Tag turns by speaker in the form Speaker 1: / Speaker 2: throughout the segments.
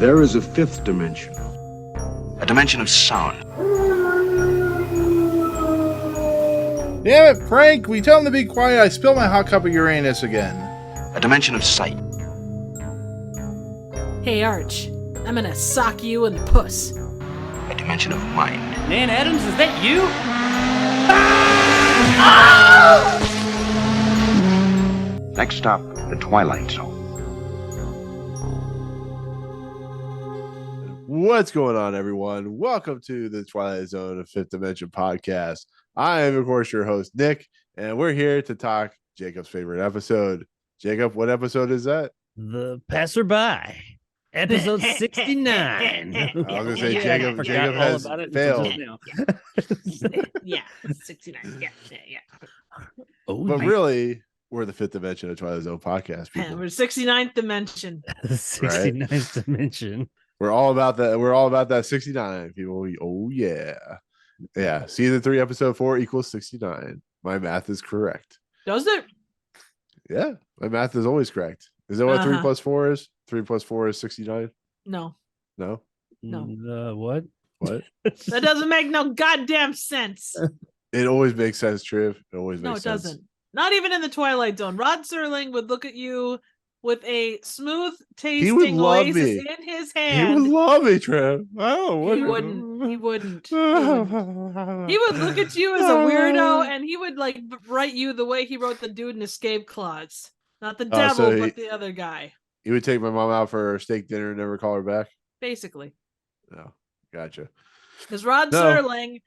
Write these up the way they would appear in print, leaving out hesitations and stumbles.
Speaker 1: There is a fifth dimension.
Speaker 2: A dimension of sound.
Speaker 3: Damn it, Frank! We tell him to be quiet. I spilled my hot cup of Uranus again.
Speaker 2: A dimension of sight.
Speaker 4: Hey, Arch. I'm gonna sock you in the puss.
Speaker 2: A dimension of mind.
Speaker 5: Nan Adams, is that you?
Speaker 2: Next stop, the Twilight Zone.
Speaker 3: What's going on, everyone? Welcome to the Twilight Zone of Fifth Dimension podcast. I am, of course, your host, Nick, and we're here to talk Jacob's favorite episode. Jacob, what episode is that?
Speaker 5: The Passerby. Episode 69.
Speaker 3: I was going to say, Jacob has failed.
Speaker 4: Yeah, 69. Yeah.
Speaker 5: Oh,
Speaker 3: But really, we're the Fifth Dimension of Twilight Zone podcast, people.
Speaker 4: We're 69th dimension.
Speaker 5: the 69th dimension.
Speaker 3: We're all about that. We're all about that 69, people. Oh, yeah. Yeah. Season 3, episode 4 equals 69. My math is correct.
Speaker 4: Does it?
Speaker 3: Yeah. My math is always correct. Is that what 3 plus 4 is? 3 plus 4 is 69?
Speaker 4: No.
Speaker 3: No?
Speaker 5: What?
Speaker 3: What?
Speaker 4: That doesn't make no goddamn sense.
Speaker 3: It always makes sense, Triv. It always
Speaker 4: No,
Speaker 3: makes
Speaker 4: it
Speaker 3: sense.
Speaker 4: doesn't. Not even in the Twilight Zone. Rod Serling would look at you with a smooth tasting
Speaker 3: love
Speaker 4: oasis
Speaker 3: me.
Speaker 4: in his
Speaker 3: He
Speaker 4: hand.
Speaker 3: would love me, Triv. Oh,
Speaker 4: He wouldn't. He wouldn't. He would look at you as a weirdo, and he would like write you the way he wrote the dude in Escape Clause. Not the devil,
Speaker 3: so
Speaker 4: but the other guy.
Speaker 3: He would take my mom out for her steak dinner and never call her back.
Speaker 4: Basically.
Speaker 3: No, gotcha.
Speaker 4: Because Rod Serling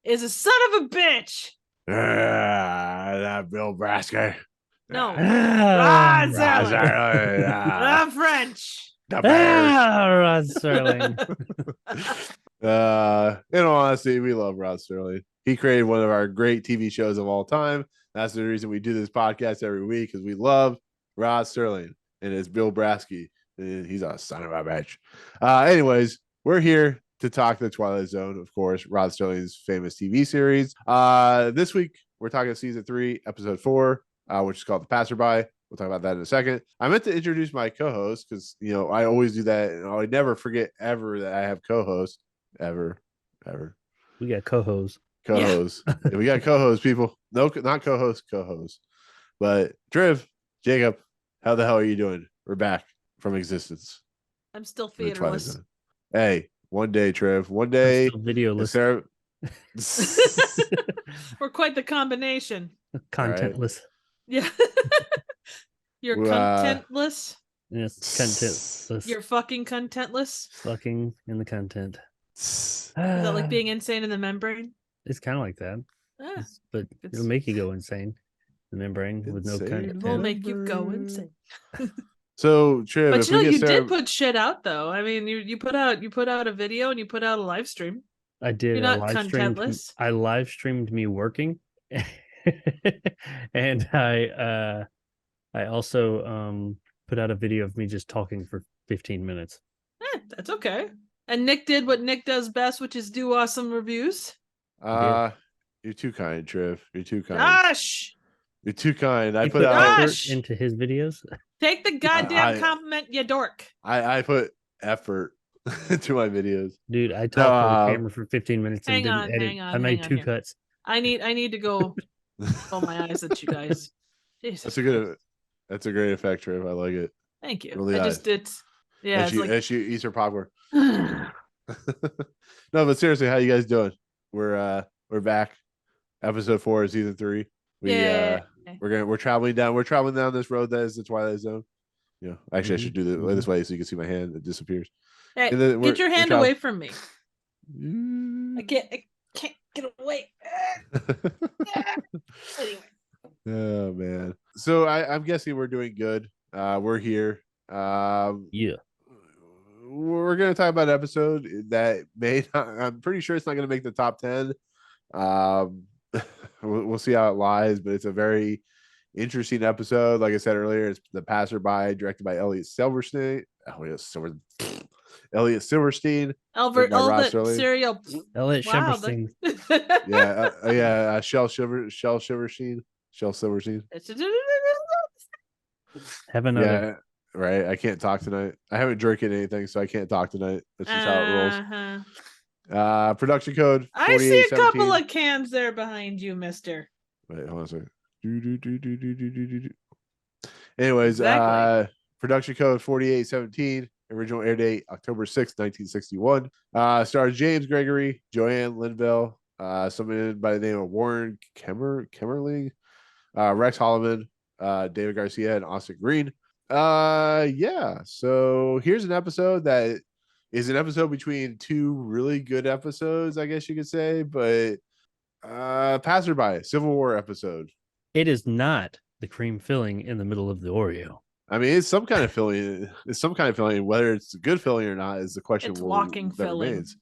Speaker 4: is a son of a bitch.
Speaker 3: That Bill Brasker.
Speaker 4: No.
Speaker 5: Rod
Speaker 4: The French.
Speaker 5: Rod Serling.
Speaker 3: In all honesty, we love Rod Serling. He created one of our great TV shows of all time. That's the reason we do this podcast every week, because we love Rod Serling and his Bill Brasky. He's a son of a bitch. Anyways, we're here to talk the Twilight Zone, of course, Rod Serling's famous TV series. This week, we're talking season 3, episode 4, which is called The Passerby. We'll talk about that in a second. I meant to introduce my co-host because, I always do that. And I never forget ever that I have co-host. Ever.
Speaker 5: We got co-hosts.
Speaker 3: Co-host. Yeah, we got co-host, people. No, not co-host, co-host. But Triv, Jacob, how the hell are you doing? We're back from existence.
Speaker 4: I'm still theaterless.
Speaker 3: Hey, one day, Triv. One day.
Speaker 5: Videoless.
Speaker 3: Sarah...
Speaker 4: We're quite the combination.
Speaker 5: Contentless.
Speaker 4: Yeah. You're contentless.
Speaker 5: Yes, contentless.
Speaker 4: You're fucking contentless.
Speaker 5: Fucking in the content.
Speaker 4: Is that like being insane in the membrane?
Speaker 5: It's kind of like that. But
Speaker 4: It's-
Speaker 5: it'll make you go insane. The membrane with no
Speaker 3: Insane.
Speaker 5: content.
Speaker 4: It will make you go insane.
Speaker 3: So, Triv,
Speaker 4: But
Speaker 3: if
Speaker 4: you know,
Speaker 3: we get
Speaker 4: you
Speaker 3: Sarah...
Speaker 4: did put shit out though. I mean, you put out a video and you put out a live stream.
Speaker 5: I did.
Speaker 4: You're not contentless.
Speaker 5: I live streamed me working, and I also put out a video of me just talking for 15 minutes.
Speaker 4: That's okay. And Nick did what Nick does best, which is do awesome reviews.
Speaker 3: You're too kind, Triv. You're too kind.
Speaker 4: Gosh,
Speaker 3: You're too kind. I
Speaker 5: You
Speaker 3: put out
Speaker 4: Gosh!
Speaker 5: into his videos.
Speaker 4: take the goddamn
Speaker 3: I-
Speaker 4: compliment, you dork.
Speaker 3: I put effort to my videos.
Speaker 5: Dude, I talked to the camera for 15 minutes and
Speaker 4: Hang
Speaker 5: didn't
Speaker 4: on,
Speaker 5: edit.
Speaker 4: hang on,
Speaker 5: I made
Speaker 4: hang on
Speaker 5: 2
Speaker 4: here.
Speaker 5: cuts.
Speaker 4: I need to go. Oh my eyes at you guys. Jesus.
Speaker 3: That's a great effect, Triv. I like it.
Speaker 4: Thank you.
Speaker 3: Really
Speaker 4: I just did. Yeah,
Speaker 3: as she eats her popcorn.
Speaker 4: it's
Speaker 3: No, but seriously, how you guys doing? We're back. Episode 4 of season 3. We're traveling down. We're traveling down this road that is the Twilight Zone. Actually, I should do it this way so you can see my hand. It disappears.
Speaker 4: Hey,
Speaker 3: And then
Speaker 4: get your hand away from me.
Speaker 3: Mm.
Speaker 4: I can't get away. Anyway.
Speaker 3: Oh man. So I'm guessing we're doing good. We're here.
Speaker 5: Yeah.
Speaker 3: We're gonna talk about an episode that may not, I'm pretty sure it's not gonna make the top 10. We'll see how it lies, but it's a very interesting episode. Like I said earlier, it's The Passerby, directed by Elliott Silverstein. Elliott Silverstein.
Speaker 4: Albert,
Speaker 3: by
Speaker 4: all
Speaker 3: Rod
Speaker 4: that
Speaker 3: Serling.
Speaker 4: cereal.
Speaker 5: Elliott
Speaker 4: Wow,
Speaker 5: Silverstein.
Speaker 3: Shel Silverstein.
Speaker 5: Have another.
Speaker 3: right? I can't talk tonight. I haven't drinking anything, so I can't talk tonight. That's just how it rolls. Production code
Speaker 4: I see a
Speaker 3: 4817.
Speaker 4: couple of cans there behind you, mister.
Speaker 3: Wait, hold on a second. Anyways,
Speaker 4: Exactly.
Speaker 3: production code 4817. Original air date October 6th, 1961. Stars James Gregory, Joanne Linville, someone by the name of Warren Kemmerling, Rex Holman, David Garcia, and Austin Green. Yeah. So here's an episode that is an episode between two really good episodes, I guess you could say, but Passerby, Civil War episode.
Speaker 5: It is not the cream filling in the middle of the Oreo.
Speaker 3: I mean, it's some kind of filling. It's some kind of filling. Whether it's a good filling or not is the question.
Speaker 4: It's walking
Speaker 3: that
Speaker 4: filling.
Speaker 3: remains.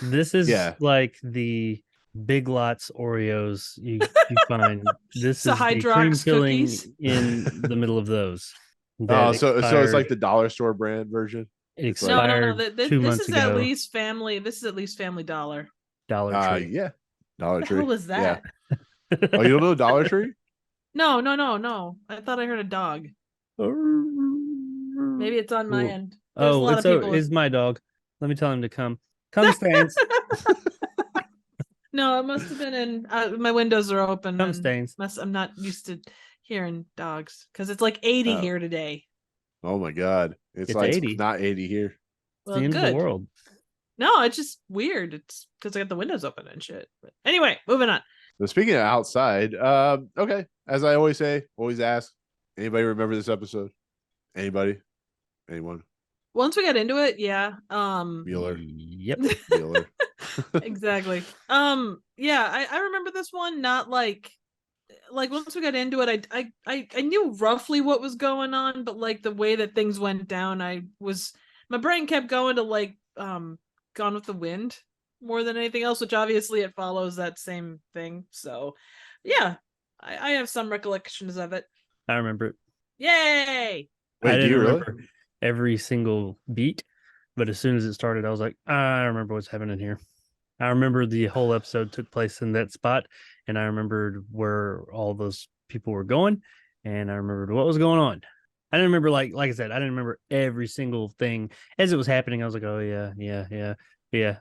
Speaker 5: This is like the Big Lots Oreos you find. This is the cream filling
Speaker 4: cookies
Speaker 5: in the middle of those.
Speaker 3: Oh, so it's like the dollar store brand version.
Speaker 5: It
Speaker 4: No.
Speaker 5: expired
Speaker 4: This
Speaker 5: 2 months
Speaker 4: is
Speaker 5: ago.
Speaker 4: at least family. This is at least Family Dollar.
Speaker 5: Dollar Tree.
Speaker 3: Yeah, Dollar
Speaker 4: What the
Speaker 3: Tree.
Speaker 4: hell was that?
Speaker 3: Yeah. Oh, you don't know Dollar Tree?
Speaker 4: No. I thought I heard a dog. Maybe it's on my end. There's a lot of people.
Speaker 5: It's my dog. Let me tell him to come. Come, Stains.
Speaker 4: No, it must have been in. My windows are open.
Speaker 5: Come, Stains.
Speaker 4: I'm not used to hearing dogs because it's like 80 here today.
Speaker 3: Oh my God, it's like 80. Not 80 here.
Speaker 4: Well,
Speaker 5: the end
Speaker 4: good.
Speaker 5: of the world.
Speaker 4: No, it's just weird. It's because I got the windows open and shit. But anyway, moving on.
Speaker 3: So speaking of outside, okay. As I always say, always ask. Anybody remember this episode? Anybody? Anyone?
Speaker 4: Once we got into it, yeah.
Speaker 3: Mueller.
Speaker 5: Yep.
Speaker 3: Mueller.
Speaker 4: Exactly. Yeah, I remember this one. Not like once we got into it, I knew roughly what was going on, but like the way that things went down, my brain kept going to like Gone with the Wind more than anything else, which obviously it follows that same thing. So yeah, I have some recollections of it.
Speaker 5: I remember it.
Speaker 4: Yay!
Speaker 3: Wait,
Speaker 5: I didn't
Speaker 3: do you
Speaker 5: remember
Speaker 3: really?
Speaker 5: every single beat, but as soon as it started, I was like, I remember what's happening here. I remember the whole episode took place in that spot, and I remembered where all those people were going, and I remembered what was going on. I didn't remember, like I said, I didn't remember every single thing as it was happening. I was like, oh yeah,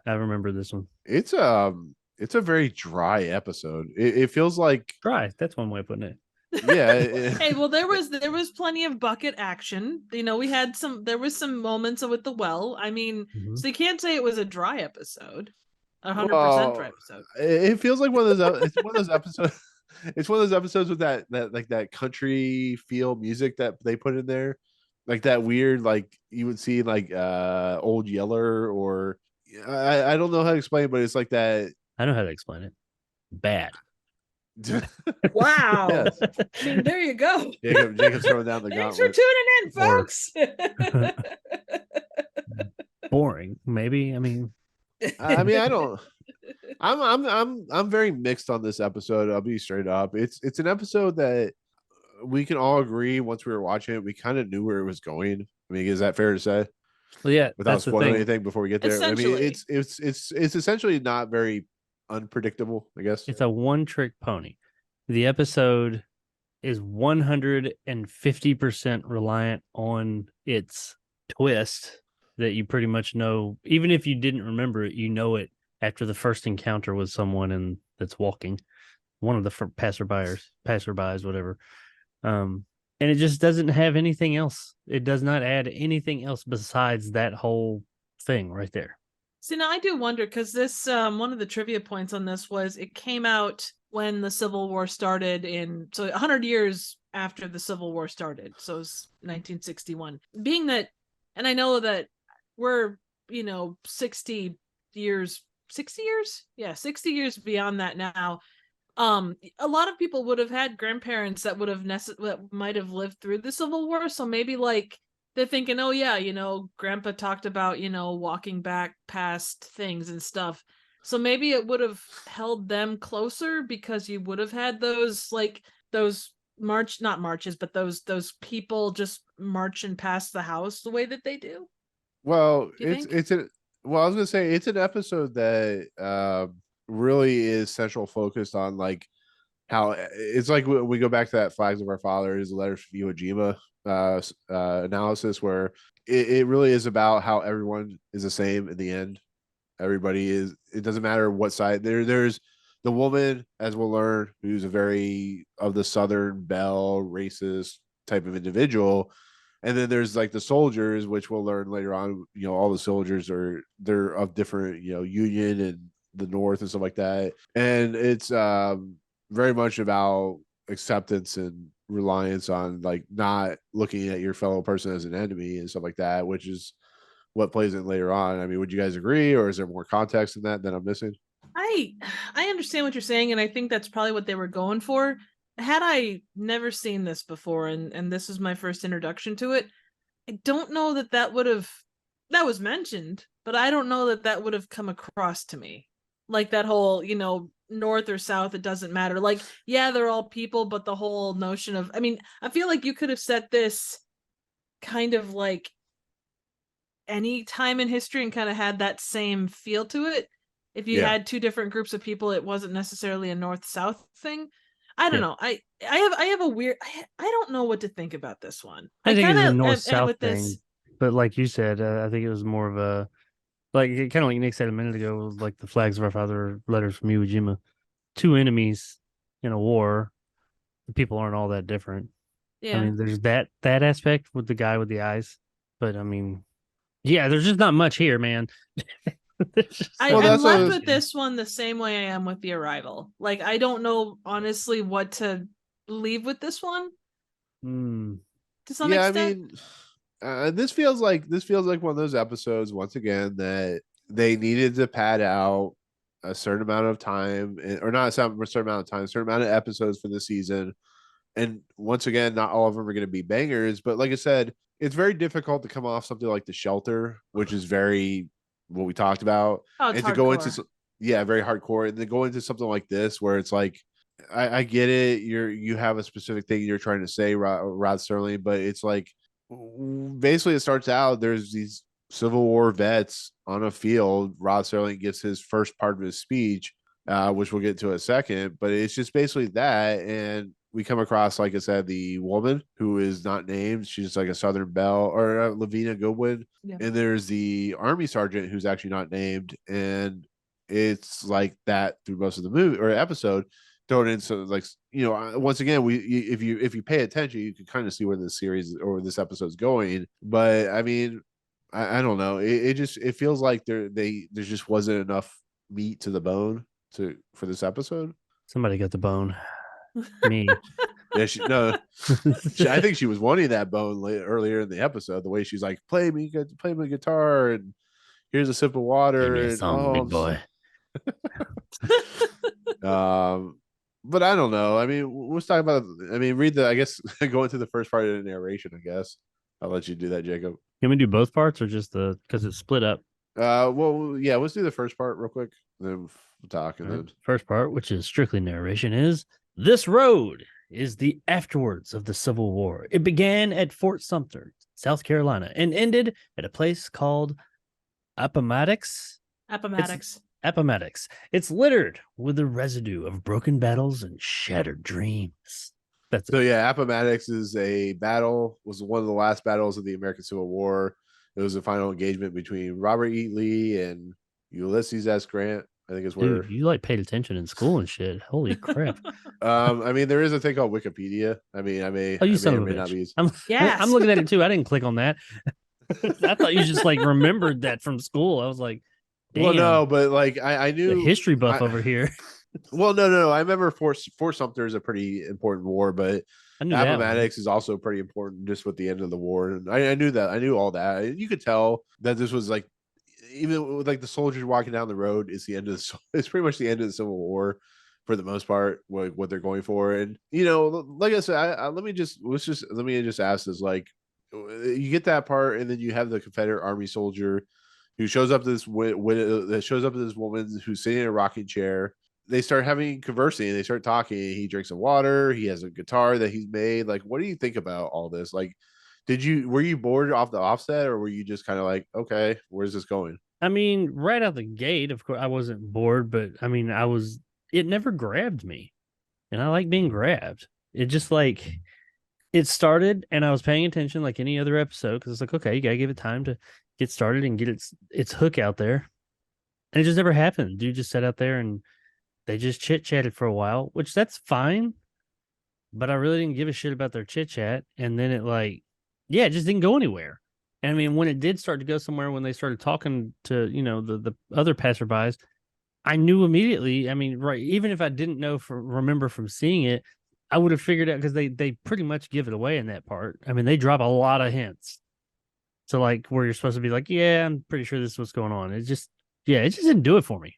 Speaker 5: I remember this one.
Speaker 3: It's a very dry episode. It feels like
Speaker 5: Dry. That's one way of putting it.
Speaker 3: Yeah.
Speaker 4: Hey, well, there was plenty of bucket action. You know, there was some moments with the well. I mean, so you can't say it was a dry episode. 100% dry episode.
Speaker 3: It feels like one of those. It's one of those episodes. It's one of those episodes with that country feel music that they put in there, like that weird, like you would see like Old Yeller, or I don't know how to explain it, but it's like that.
Speaker 5: I know how to explain it. Bad.
Speaker 4: Wow.
Speaker 3: Yes.
Speaker 4: I mean, there you go.
Speaker 3: Jacob's throwing down the
Speaker 4: Thanks
Speaker 3: gauntlet.
Speaker 4: for tuning in, folks.
Speaker 5: Boring, maybe. I mean,
Speaker 3: I don't. I'm very mixed on this episode. I'll be straight up. It's an episode that we can all agree once we were watching it, we kind of knew where it was going. I mean, is that fair to say?
Speaker 5: well, yeah.
Speaker 3: Without
Speaker 5: that's
Speaker 3: spoiling
Speaker 5: the thing.
Speaker 3: anything before we get there. I mean,
Speaker 4: Essentially.
Speaker 3: it's essentially not very unpredictable, I guess.
Speaker 5: It's a one-trick pony. The episode is 150% reliant on its twist that you pretty much know. Even if you didn't remember it, you know it after the first encounter with someone that's walking, one of the passerbys, whatever. And it just doesn't have anything else. It does not add anything else besides that whole thing right there.
Speaker 4: See, now I do wonder, because this one of the trivia points on this was it came out when the Civil War started so 100 years after the Civil War started. So it's 1961. Being that, and I know that we're, 60 years? Yeah, 60 years beyond that now. A lot of people would have had grandparents that that might have lived through the Civil War. So maybe like they're thinking, oh yeah, Grandpa talked about, walking back past things and stuff. So maybe it would have held them closer because you would have had those not marches, but those people just marching past the house the way that they do.
Speaker 3: Well,
Speaker 4: Do you think?
Speaker 3: I was gonna say it's an episode that really is central focused on like how it's like we go back to that Flags of Our Fathers, letters from Iwo Jima analysis, where it really is about how everyone is the same in the end. Everybody is. It doesn't matter what side. There's the woman, as we'll learn, who's a very of the Southern belle, racist type of individual, and then there's like the soldiers, which we'll learn later on. All the soldiers they're of different, Union and the North and stuff like that, and it's very much about acceptance and reliance on like not looking at your fellow person as an enemy and stuff like that, which is what plays in later on. I mean, would you guys agree, or is there more context in that I'm missing?
Speaker 4: I understand what you're saying, and I think that's probably what they were going for. Had I never seen this before, and this is my first introduction to it, I don't know that was mentioned, but I don't know that would have come across to me. Like that whole, North or South, it doesn't matter. Like, yeah, they're all people, but the whole notion of, I mean, I feel like you could have set this kind of like any time in history and kind of had that same feel to it. If you had two different groups of people, it wasn't necessarily a North-South thing. I don't know. I have a weird. I don't know what to think about this one.
Speaker 5: I think it's a
Speaker 4: kinda
Speaker 5: North-South
Speaker 4: with
Speaker 5: thing,
Speaker 4: this.
Speaker 5: but like you said, I think it was more of a kind of like Nick said a minute ago, like the Flags of Our Father, letters from Iwo Jima. Two enemies in a war, the people aren't all that different.
Speaker 4: Yeah.
Speaker 5: I mean, there's that aspect with the guy with the eyes, but I mean, yeah, there's just not much here, man.
Speaker 4: I'm left with this one the same way I am with The Arrival. Like, I don't know honestly what to leave with this one. To some extent.
Speaker 3: I mean, this feels like one of those episodes once again that they needed to pad out a certain amount of time, or not a certain amount of time, a certain amount of episodes for the season. And once again, not all of them are going to be bangers, but like I said, it's very difficult to come off something like The Shelter, which is very what we talked about,
Speaker 4: and
Speaker 3: to go into very hardcore, and then go into something like this where it's like, I get it, you have a specific thing you're trying to say, Rod Serling, but it's like basically it starts out there's these Civil War vets on a field. Rod Serling gives his first part of his speech, which we'll get to in a second, but it's just basically that, and we come across, like I said, the woman who is not named. She's like a Southern belle, or Lavina Goodwin. Yeah. And there's the army sergeant who's actually not named. And it's like that through most of the movie or episode. Thrown in, so like, once again, if you pay attention, you can kind of see where this series or this episode's going. But I mean, I don't know. It feels like there just wasn't enough meat to the bone for this episode.
Speaker 5: Somebody got the bone. Me.
Speaker 3: Yeah, I think she was wanting that bone earlier in the episode. The way she's like, play me guitar, and here's a sip of water.
Speaker 5: Give me a song, big boy.
Speaker 3: But I don't know. I mean, let's talk about. I mean, I guess go into the first part of the narration. I guess I'll let you do that, Jacob.
Speaker 5: Can we do both parts or just because it's split up?
Speaker 3: Well, yeah, let's do the first part real quick, then we'll talk. And then
Speaker 5: first part, which is strictly narration, is this road is the afterwards of the Civil War. It began at Fort Sumter, South Carolina, and ended at a place called Appomattox. Appomattox. It's littered with the residue of broken battles and shattered dreams.
Speaker 3: Appomattox is was one of the last battles of the American Civil War. It was a final engagement between Robert E. Lee and Ulysses S. Grant. I think it's where
Speaker 5: you like paid attention in school and shit. Holy crap!
Speaker 3: I mean, there is a thing called Wikipedia. I mean, I may not be.
Speaker 5: I'm looking at it too. I didn't click on that. I thought you just like remembered that from school. I was like, damn.
Speaker 3: Well, no, but like I knew
Speaker 5: the history buff over here.
Speaker 3: Well, no. I remember Fort Sumter is a pretty important war, but Appomattox is also pretty important just with the end of the war. And I knew that. I knew all that. You could tell that this was like, even with like the soldiers walking down the road, it's pretty much the end of the Civil War for the most part, what they're going for. And like I said, let me just ask this: like, you get that part, and then you have the Confederate Army soldier who shows up to this woman who's sitting in a rocking chair. They start conversing, they start talking. He drinks some water. He has a guitar that he's made. Like, what do you think about all this? Like, were you bored off the offset, or were you just kind of like, okay, where's this going?
Speaker 5: I mean, right out the gate, of course, I wasn't bored, but I mean, it never grabbed me. and I like being grabbed. It just like it started, and I was paying attention like any other episode because it's like, okay, you gotta give it time to get started and get its hook out there. And it just never happened. Dude just sat out there and they just chit chatted for a while, which that's fine. But I really didn't give a shit about their chit chat. And then it just didn't go anywhere. And I mean, when it did start to go somewhere, when they started talking to, the other passerbys, I knew immediately. I mean, right, even if I didn't remember from seeing it, I would have figured out because they pretty much give it away in that part. I mean, they drop a lot of hints. So like where you're supposed to be like, yeah, I'm pretty sure this is what's going on. It just didn't do it for me.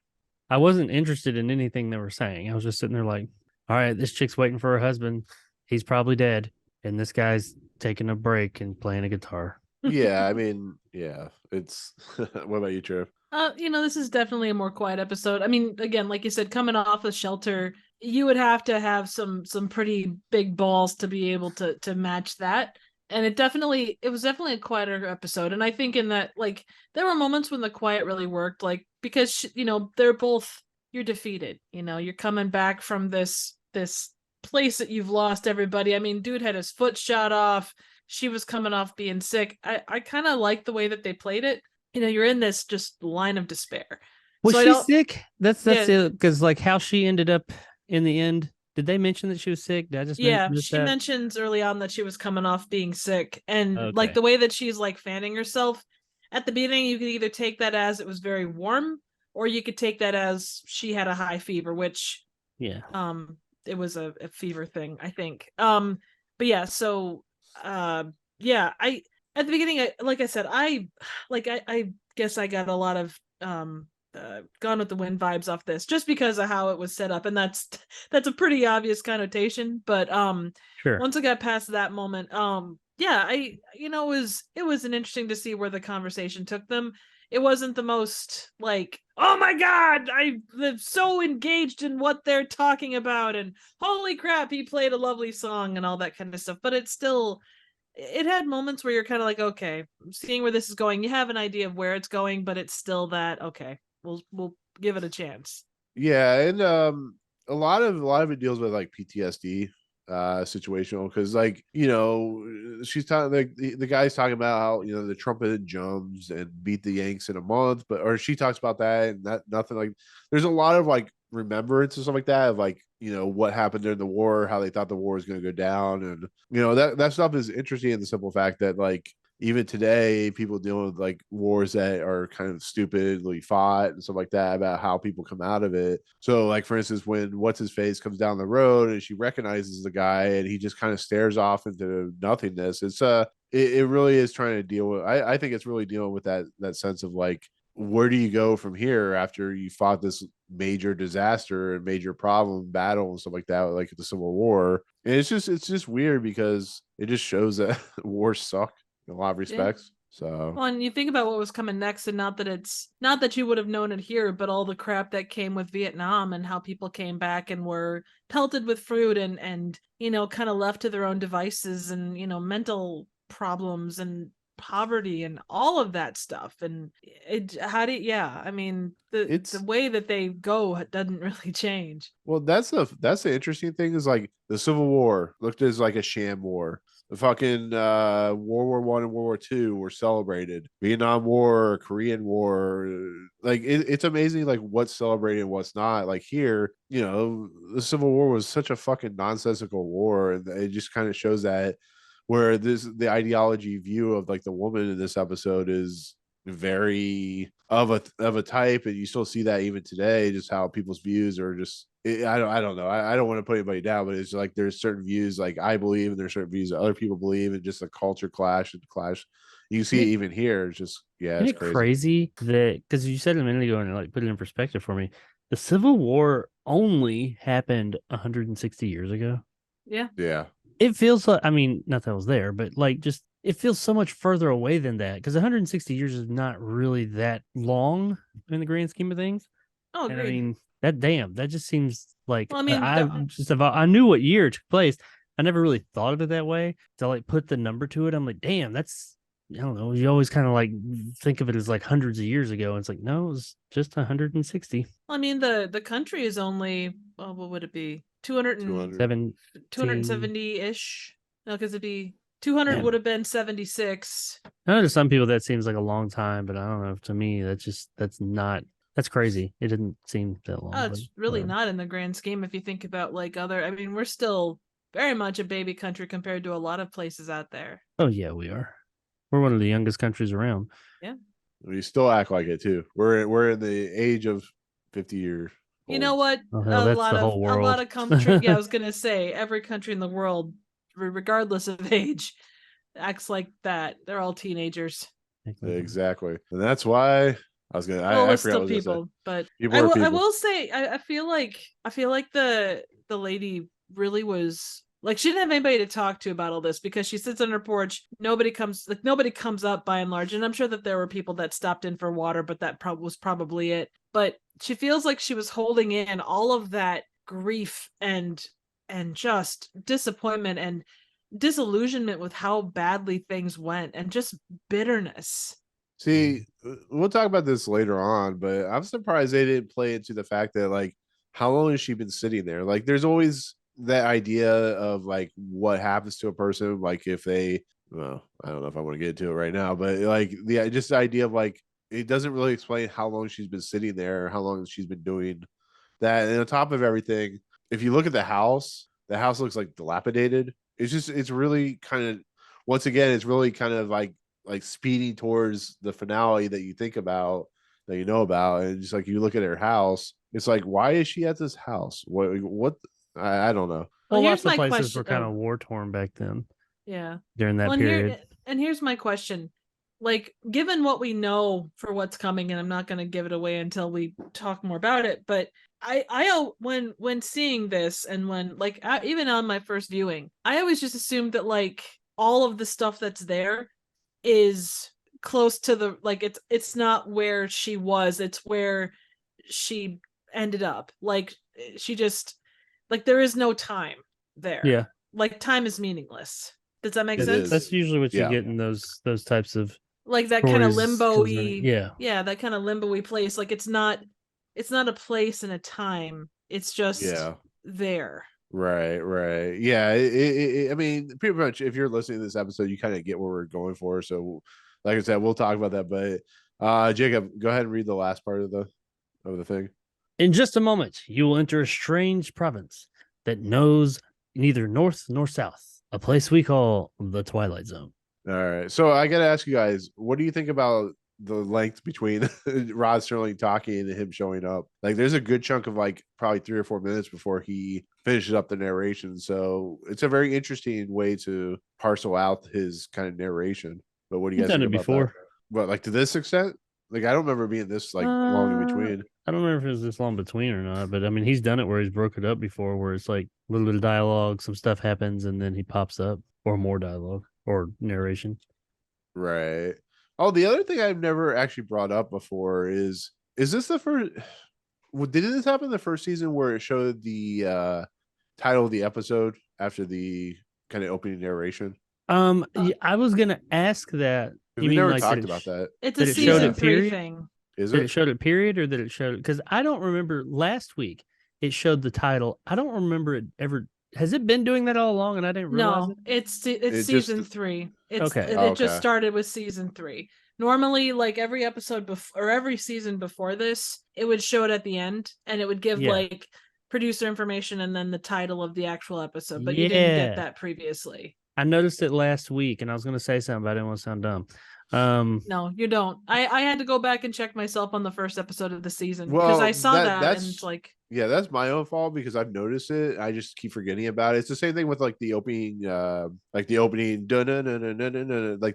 Speaker 5: I wasn't interested in anything they were saying. I was just sitting there like, all right, this chick's waiting for her husband. He's probably dead. And this guy's taking a break and playing a guitar.
Speaker 3: Yeah, I mean, yeah, it's what about you, Trev?
Speaker 4: This is definitely a more quiet episode. I mean, again, like you said, coming off a shelter, you would have to have some pretty big balls to be able to match that. And it was definitely a quieter episode. And I think in that, like, there were moments when the quiet really worked, like, because, they're both, you're defeated, you're coming back from this place that you've lost everybody. I mean, dude had his foot shot off. She was coming off being sick. I kind of like the way that they played it. You're in this just line of despair.
Speaker 5: Was
Speaker 4: So
Speaker 5: she sick? That's it. Because like how she ended up in the end. Did they mention that she was sick? Did I just miss
Speaker 4: she
Speaker 5: that?
Speaker 4: mentions early on that she was coming off being sick, and like the way that she's like fanning herself at the beginning, you could either take that as it was very warm, or you could take that as she had a high fever, which it was a fever thing, I think. But yeah, so I at the beginning, like I said, I guess I got a lot of Gone with the Wind vibes off this just because of how it was set up, and that's a pretty obvious connotation. But
Speaker 5: sure.
Speaker 4: Once I got past that moment, it was an interesting to see where the conversation took them. It wasn't the most like, oh my god, I'm so engaged in what they're talking about, and holy crap, he played a lovely song and all that kind of stuff. But it had moments where you're kind of like, okay, seeing where this is going. You have an idea of where it's going, but it's still that, okay, we'll give it a chance.
Speaker 3: Yeah, and a lot of it deals with like PTSD situational, because like she's talking, like the guy's talking about how the trumpeted jums and beat the Yanks in a month, or she talks about that, and that nothing, like there's a lot of like remembrance and stuff like that of like what happened during the war, how they thought the war was going to go down, and that stuff is interesting in the simple fact that like even today people dealing with like wars that are kind of stupidly fought and stuff like that, about how people come out of it. So like for instance, when what's his face comes down the road and she recognizes the guy and he just kind of stares off into nothingness, it really is trying to deal with, I think it's really dealing with that sense of like, where do you go from here after you fought this major disaster and major problem battle and stuff like that, like the Civil War. And it's just weird because it just shows that wars suck in a lot of respects. So
Speaker 4: well, and you think about what was coming next, and not that you would have known it here, but all the crap that came with Vietnam and how people came back and were pelted with fruit and kind of left to their own devices, and mental problems and poverty and all of that stuff. And the way that they go doesn't really change.
Speaker 3: Well, that's the interesting thing, is like the Civil War looked as like a sham war. The fucking World War I and World War II were celebrated. Vietnam War, Korean War, like it's amazing like what's celebrated and what's not. Like here, the Civil War was such a fucking nonsensical war, and it just kind of shows that, where the ideology view of like the woman in this episode is very of a type, and you still see that even today, just how people's views are just, I don't know, I don't want to put anybody down, but it's like there's certain views like I believe, and there's certain views that other people believe, and just a culture clash. You see it even here. It's just it's
Speaker 5: crazy that, because you said a minute ago and like put it in perspective for me, the Civil War only happened 160 years ago.
Speaker 3: Yeah.
Speaker 5: It feels like, I mean, not that I was there, but like just it feels so much further away than that, because 160 years is not really that long in the grand scheme of things.
Speaker 4: Oh,
Speaker 5: and I mean, that just seems like,
Speaker 4: well, I mean,
Speaker 5: I knew what year it took place. I never really thought of it that way. To like put the number to it, I'm like, damn, that's, I don't know. You always kind of like think of it as like hundreds of years ago. And it's like, no, it was just 160.
Speaker 4: I mean, the country is only, what would it be?
Speaker 3: 200.
Speaker 4: 270-ish. No, because it'd be 200
Speaker 5: Man.
Speaker 4: would have been 76.
Speaker 5: I know to some people that seems like a long time, but I don't know. To me, that's crazy. It didn't seem that long.
Speaker 4: Oh,
Speaker 5: but
Speaker 4: it's really
Speaker 5: whatever.
Speaker 4: not in the grand scheme if you think about like other. I mean, we're still very much a baby country compared to a lot of places out there.
Speaker 5: Oh yeah, we are. We're one of the youngest countries around.
Speaker 4: Yeah.
Speaker 3: We still act like it too. We're in the age of 50 years.
Speaker 4: You know what?
Speaker 5: Oh hell, that's the whole world.
Speaker 4: A lot of country. Yeah, I was gonna say every country in the world, regardless of age, acts like that. They're all teenagers.
Speaker 3: Exactly, and that's why I was gonna.
Speaker 4: Well,
Speaker 3: I
Speaker 4: it's
Speaker 3: forgot
Speaker 4: still
Speaker 3: what I was gonna say.
Speaker 4: people, but
Speaker 3: People
Speaker 4: I
Speaker 3: are
Speaker 4: will. I
Speaker 3: people.
Speaker 4: will say, I feel like the lady really was like she didn't have anybody to talk to about all this because she sits on her porch. Nobody comes up by and large, and I'm sure that there were people that stopped in for water, but that was probably it. But she feels like she was holding in all of that grief and just disappointment and disillusionment with how badly things went and just bitterness.
Speaker 3: See, we'll talk about this later on, but I'm surprised they didn't play into the fact that like how long has she been sitting there? Like there's always that idea of like what happens to a person, like if they well, I don't know if I want to get into it right now, but like just the idea of like it doesn't really explain how long she's been sitting there, how long she's been doing that. And on top of everything, if you look at the house looks like dilapidated. It's really kind of once again, it's really kind of like speeding towards the finale that you think about that you know about, and just like you look at her house, it's like why is she at this house? What I don't know.
Speaker 5: Well,
Speaker 4: Well,
Speaker 5: lots
Speaker 4: here's
Speaker 5: of
Speaker 4: my
Speaker 5: places
Speaker 4: question.
Speaker 5: were kind of war torn back then
Speaker 4: Yeah.
Speaker 5: during that
Speaker 4: Well,
Speaker 5: period.
Speaker 4: and here's my question. Like, given what we know for what's coming, and I'm not going to give it away until we talk more about it, but I when seeing this and when like even on my first viewing, I always just assumed that like all of the stuff that's there is close to the like it's not where she was, it's where she ended up. Like she just like there is no time there.
Speaker 5: Yeah.
Speaker 4: Like time is meaningless. Does that make
Speaker 3: It
Speaker 4: sense?
Speaker 3: is.
Speaker 5: That's usually what you
Speaker 3: Yeah.
Speaker 5: get in those types of
Speaker 4: Like that kind of
Speaker 5: stories concerning-
Speaker 4: limbo-y.
Speaker 5: Yeah.
Speaker 4: That kind of limbo-y place. Like it's not a place and a time. It's just
Speaker 3: Yeah.
Speaker 4: there.
Speaker 3: Right. Yeah. I mean, pretty much if you're listening to this episode, you kind of get where we're going for. So, like I said, we'll talk about that. But Jacob, go ahead and read the last part of the thing.
Speaker 5: In just a moment, you will enter a strange province that knows neither north nor south, a place we call the Twilight Zone.
Speaker 3: All right. So I got to ask you guys, what do you think about the length between Rod Serling talking and him showing up? Like there's a good chunk of like probably 3 or 4 minutes before he finishes up the narration. So it's a very interesting way to parcel out his kind of narration. But what do you
Speaker 5: He's
Speaker 3: guys
Speaker 5: done
Speaker 3: think
Speaker 5: it
Speaker 3: about
Speaker 5: before.
Speaker 3: that? But like to this extent? Like I don't remember being this like long in between.
Speaker 5: I don't remember if it was this long between or not, but I mean, he's done it where he's broke it up before, where it's like a little bit of dialogue, some stuff happens, and then he pops up, or more dialogue or narration.
Speaker 3: Right. Oh, the other thing I've never actually brought up before is this the first? Well, did this happen in the first season where it showed the title of the episode after the kind of opening narration?
Speaker 5: Yeah, I was gonna ask that.
Speaker 3: 'Cause
Speaker 5: You
Speaker 3: we
Speaker 5: mean
Speaker 3: never
Speaker 5: like
Speaker 3: talked
Speaker 5: that
Speaker 3: about that.
Speaker 4: It's
Speaker 5: Did
Speaker 4: a
Speaker 5: it show
Speaker 4: season
Speaker 5: it
Speaker 4: 3
Speaker 5: period?
Speaker 4: thing.
Speaker 3: Is
Speaker 5: Did
Speaker 3: it?
Speaker 5: it showed it period or did it show? Because I don't remember last week. It showed the title. I don't remember it ever. Has it been doing that all along and I didn't realize
Speaker 4: No,
Speaker 5: it?
Speaker 4: it's
Speaker 3: It
Speaker 4: season
Speaker 3: just-
Speaker 4: 3. It's
Speaker 5: Okay.
Speaker 4: it just
Speaker 3: Okay.
Speaker 4: started with season 3. Normally, like every episode before or every season before this, it would show it at the end and it would give
Speaker 5: Yeah.
Speaker 4: like producer information and then the title of the actual episode. But you didn't get
Speaker 5: Yeah.
Speaker 4: that previously.
Speaker 5: I noticed it last week, and I was going to say something, but I didn't want to sound dumb.
Speaker 4: No, you don't. I had to go back and check myself on the first episode of the season because
Speaker 3: Well,
Speaker 4: I saw that
Speaker 3: that's
Speaker 4: and it's like
Speaker 3: yeah, that's my own fault because I've noticed it. I just keep forgetting about it. It's the same thing with like the opening, like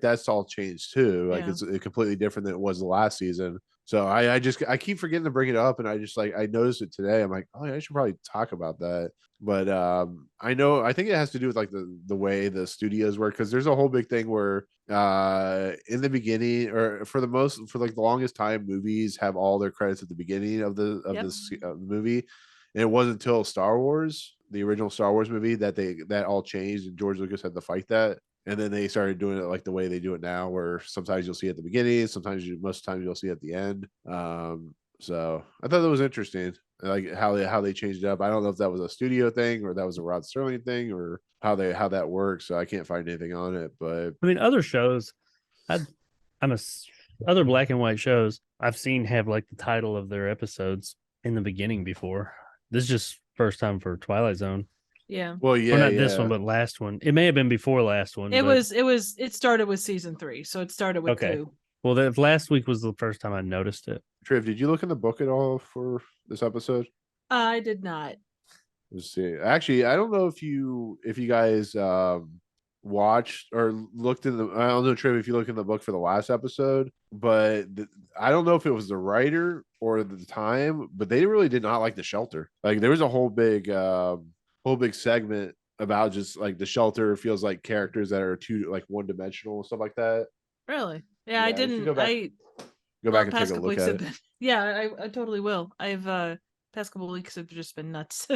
Speaker 3: that's all changed too. Like
Speaker 4: Yeah.
Speaker 3: it's completely different than it was the last season. So I keep forgetting to bring it up, and I just like I noticed it today. I'm like, oh yeah, I should probably talk about that. But I think it has to do with like the way the studios work, because there's a whole big thing where in the beginning or for like the longest time, movies have all their credits at the beginning of the movie. And it wasn't until Star Wars, the original Star Wars movie, that all changed, and George Lucas had to fight that. And then they started doing it like the way they do it now, where sometimes you'll see it at the beginning, most of the time you'll see it at the end. So I thought that was interesting, like how they changed it up. I don't know if that was a studio thing or that was a Rod Serling thing or how that works. So I can't find anything on it. But
Speaker 5: I mean, other shows, I, other black and white shows I've seen have like the title of their episodes in the beginning before. This is just first time for Twilight Zone.
Speaker 4: Yeah.
Speaker 3: well,
Speaker 5: Well,
Speaker 3: yeah,
Speaker 5: not this one, but last one. It may have been before last one.
Speaker 4: It
Speaker 5: but-
Speaker 4: was it started with season 3, so it started with
Speaker 5: Okay.
Speaker 4: 2.
Speaker 5: Well, the last week was the first time I noticed it.
Speaker 3: Triv, did you look in the book at all for this episode?
Speaker 4: I did not.
Speaker 3: Let's see. Actually, I don't know if you guys watched or looked in the. I don't know, Triv, if you look in the book for the last episode, but I don't know if it was the writer or the time, but they really did not like the shelter. Like there was a whole big segment about just like the shelter feels like characters that are too like one dimensional and stuff like that.
Speaker 4: Really? Yeah,
Speaker 3: Yeah,
Speaker 4: I
Speaker 3: you should
Speaker 4: didn't.
Speaker 3: go back-
Speaker 4: I
Speaker 3: Go
Speaker 4: well,
Speaker 3: back and take
Speaker 4: past
Speaker 3: a
Speaker 4: couple
Speaker 3: look
Speaker 4: weeks
Speaker 3: at
Speaker 4: have
Speaker 3: it.
Speaker 4: been. Yeah, I totally will. I've past couple weeks have just been nuts.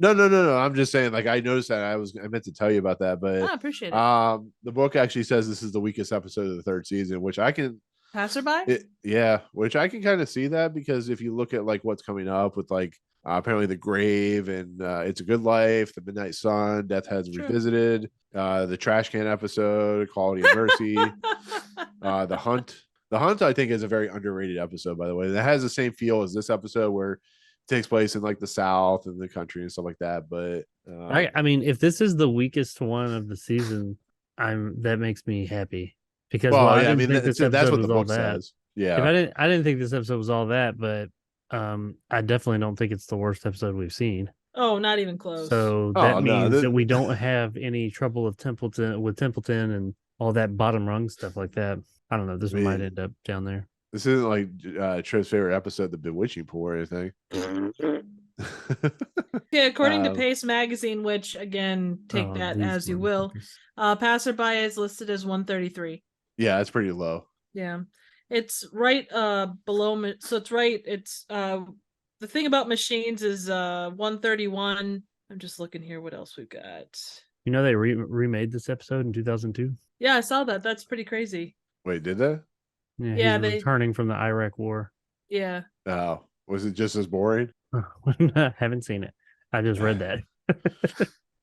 Speaker 3: No. I'm just saying, like I noticed that I meant to tell you about that, but
Speaker 4: I appreciate it.
Speaker 3: the book actually says this is the weakest episode of the third season, which I can
Speaker 4: Passerby?
Speaker 3: which I can kind of see that because if you look at like what's coming up with like apparently the grave and It's a Good Life, the Midnight Sun, Death Has
Speaker 4: True.
Speaker 3: Revisited, the trash can episode, Quality of Mercy, the Hunt. The Hunt, I think, is a very underrated episode, by the way. That has the same feel as this episode where it takes place in like the South and the country and stuff like that. But
Speaker 5: I mean, if this is the weakest one of the season, that makes me happy because
Speaker 3: well,
Speaker 5: I
Speaker 3: yeah, I
Speaker 5: didn't
Speaker 3: mean,
Speaker 5: think this
Speaker 3: that's
Speaker 5: episode
Speaker 3: what the
Speaker 5: was all
Speaker 3: book
Speaker 5: that.
Speaker 3: says. Yeah.
Speaker 5: If I didn't think this episode was all that, but I definitely don't think it's the worst episode we've seen.
Speaker 4: Oh, not even close.
Speaker 5: So
Speaker 3: Oh,
Speaker 5: that
Speaker 3: no,
Speaker 5: means that we don't have any trouble with Templeton and all that bottom rung stuff like that. I don't know. This
Speaker 3: I mean,
Speaker 5: might end up down there.
Speaker 3: This isn't like Trev's favorite episode, The Bewitching Pool or anything.
Speaker 4: Yeah, according to
Speaker 3: Um,
Speaker 4: Pace Magazine, which again, take
Speaker 5: Oh,
Speaker 4: that
Speaker 5: these
Speaker 4: as you will.
Speaker 5: motherfuckers.
Speaker 4: Passerby is listed as 133.
Speaker 3: Yeah, it's pretty low.
Speaker 4: Yeah, it's right below. So it's right. It's the thing about machines is 131. I'm just looking here. What else we've got?
Speaker 5: You know they remade this episode in 2002.
Speaker 4: Yeah, I saw that. That's pretty crazy.
Speaker 3: Wait, did that?
Speaker 5: Yeah,
Speaker 4: Yeah,
Speaker 5: he's
Speaker 4: they-
Speaker 5: returning from the Iraq War.
Speaker 4: Yeah.
Speaker 3: Oh, was it just as boring?
Speaker 5: Haven't seen it. I just read that.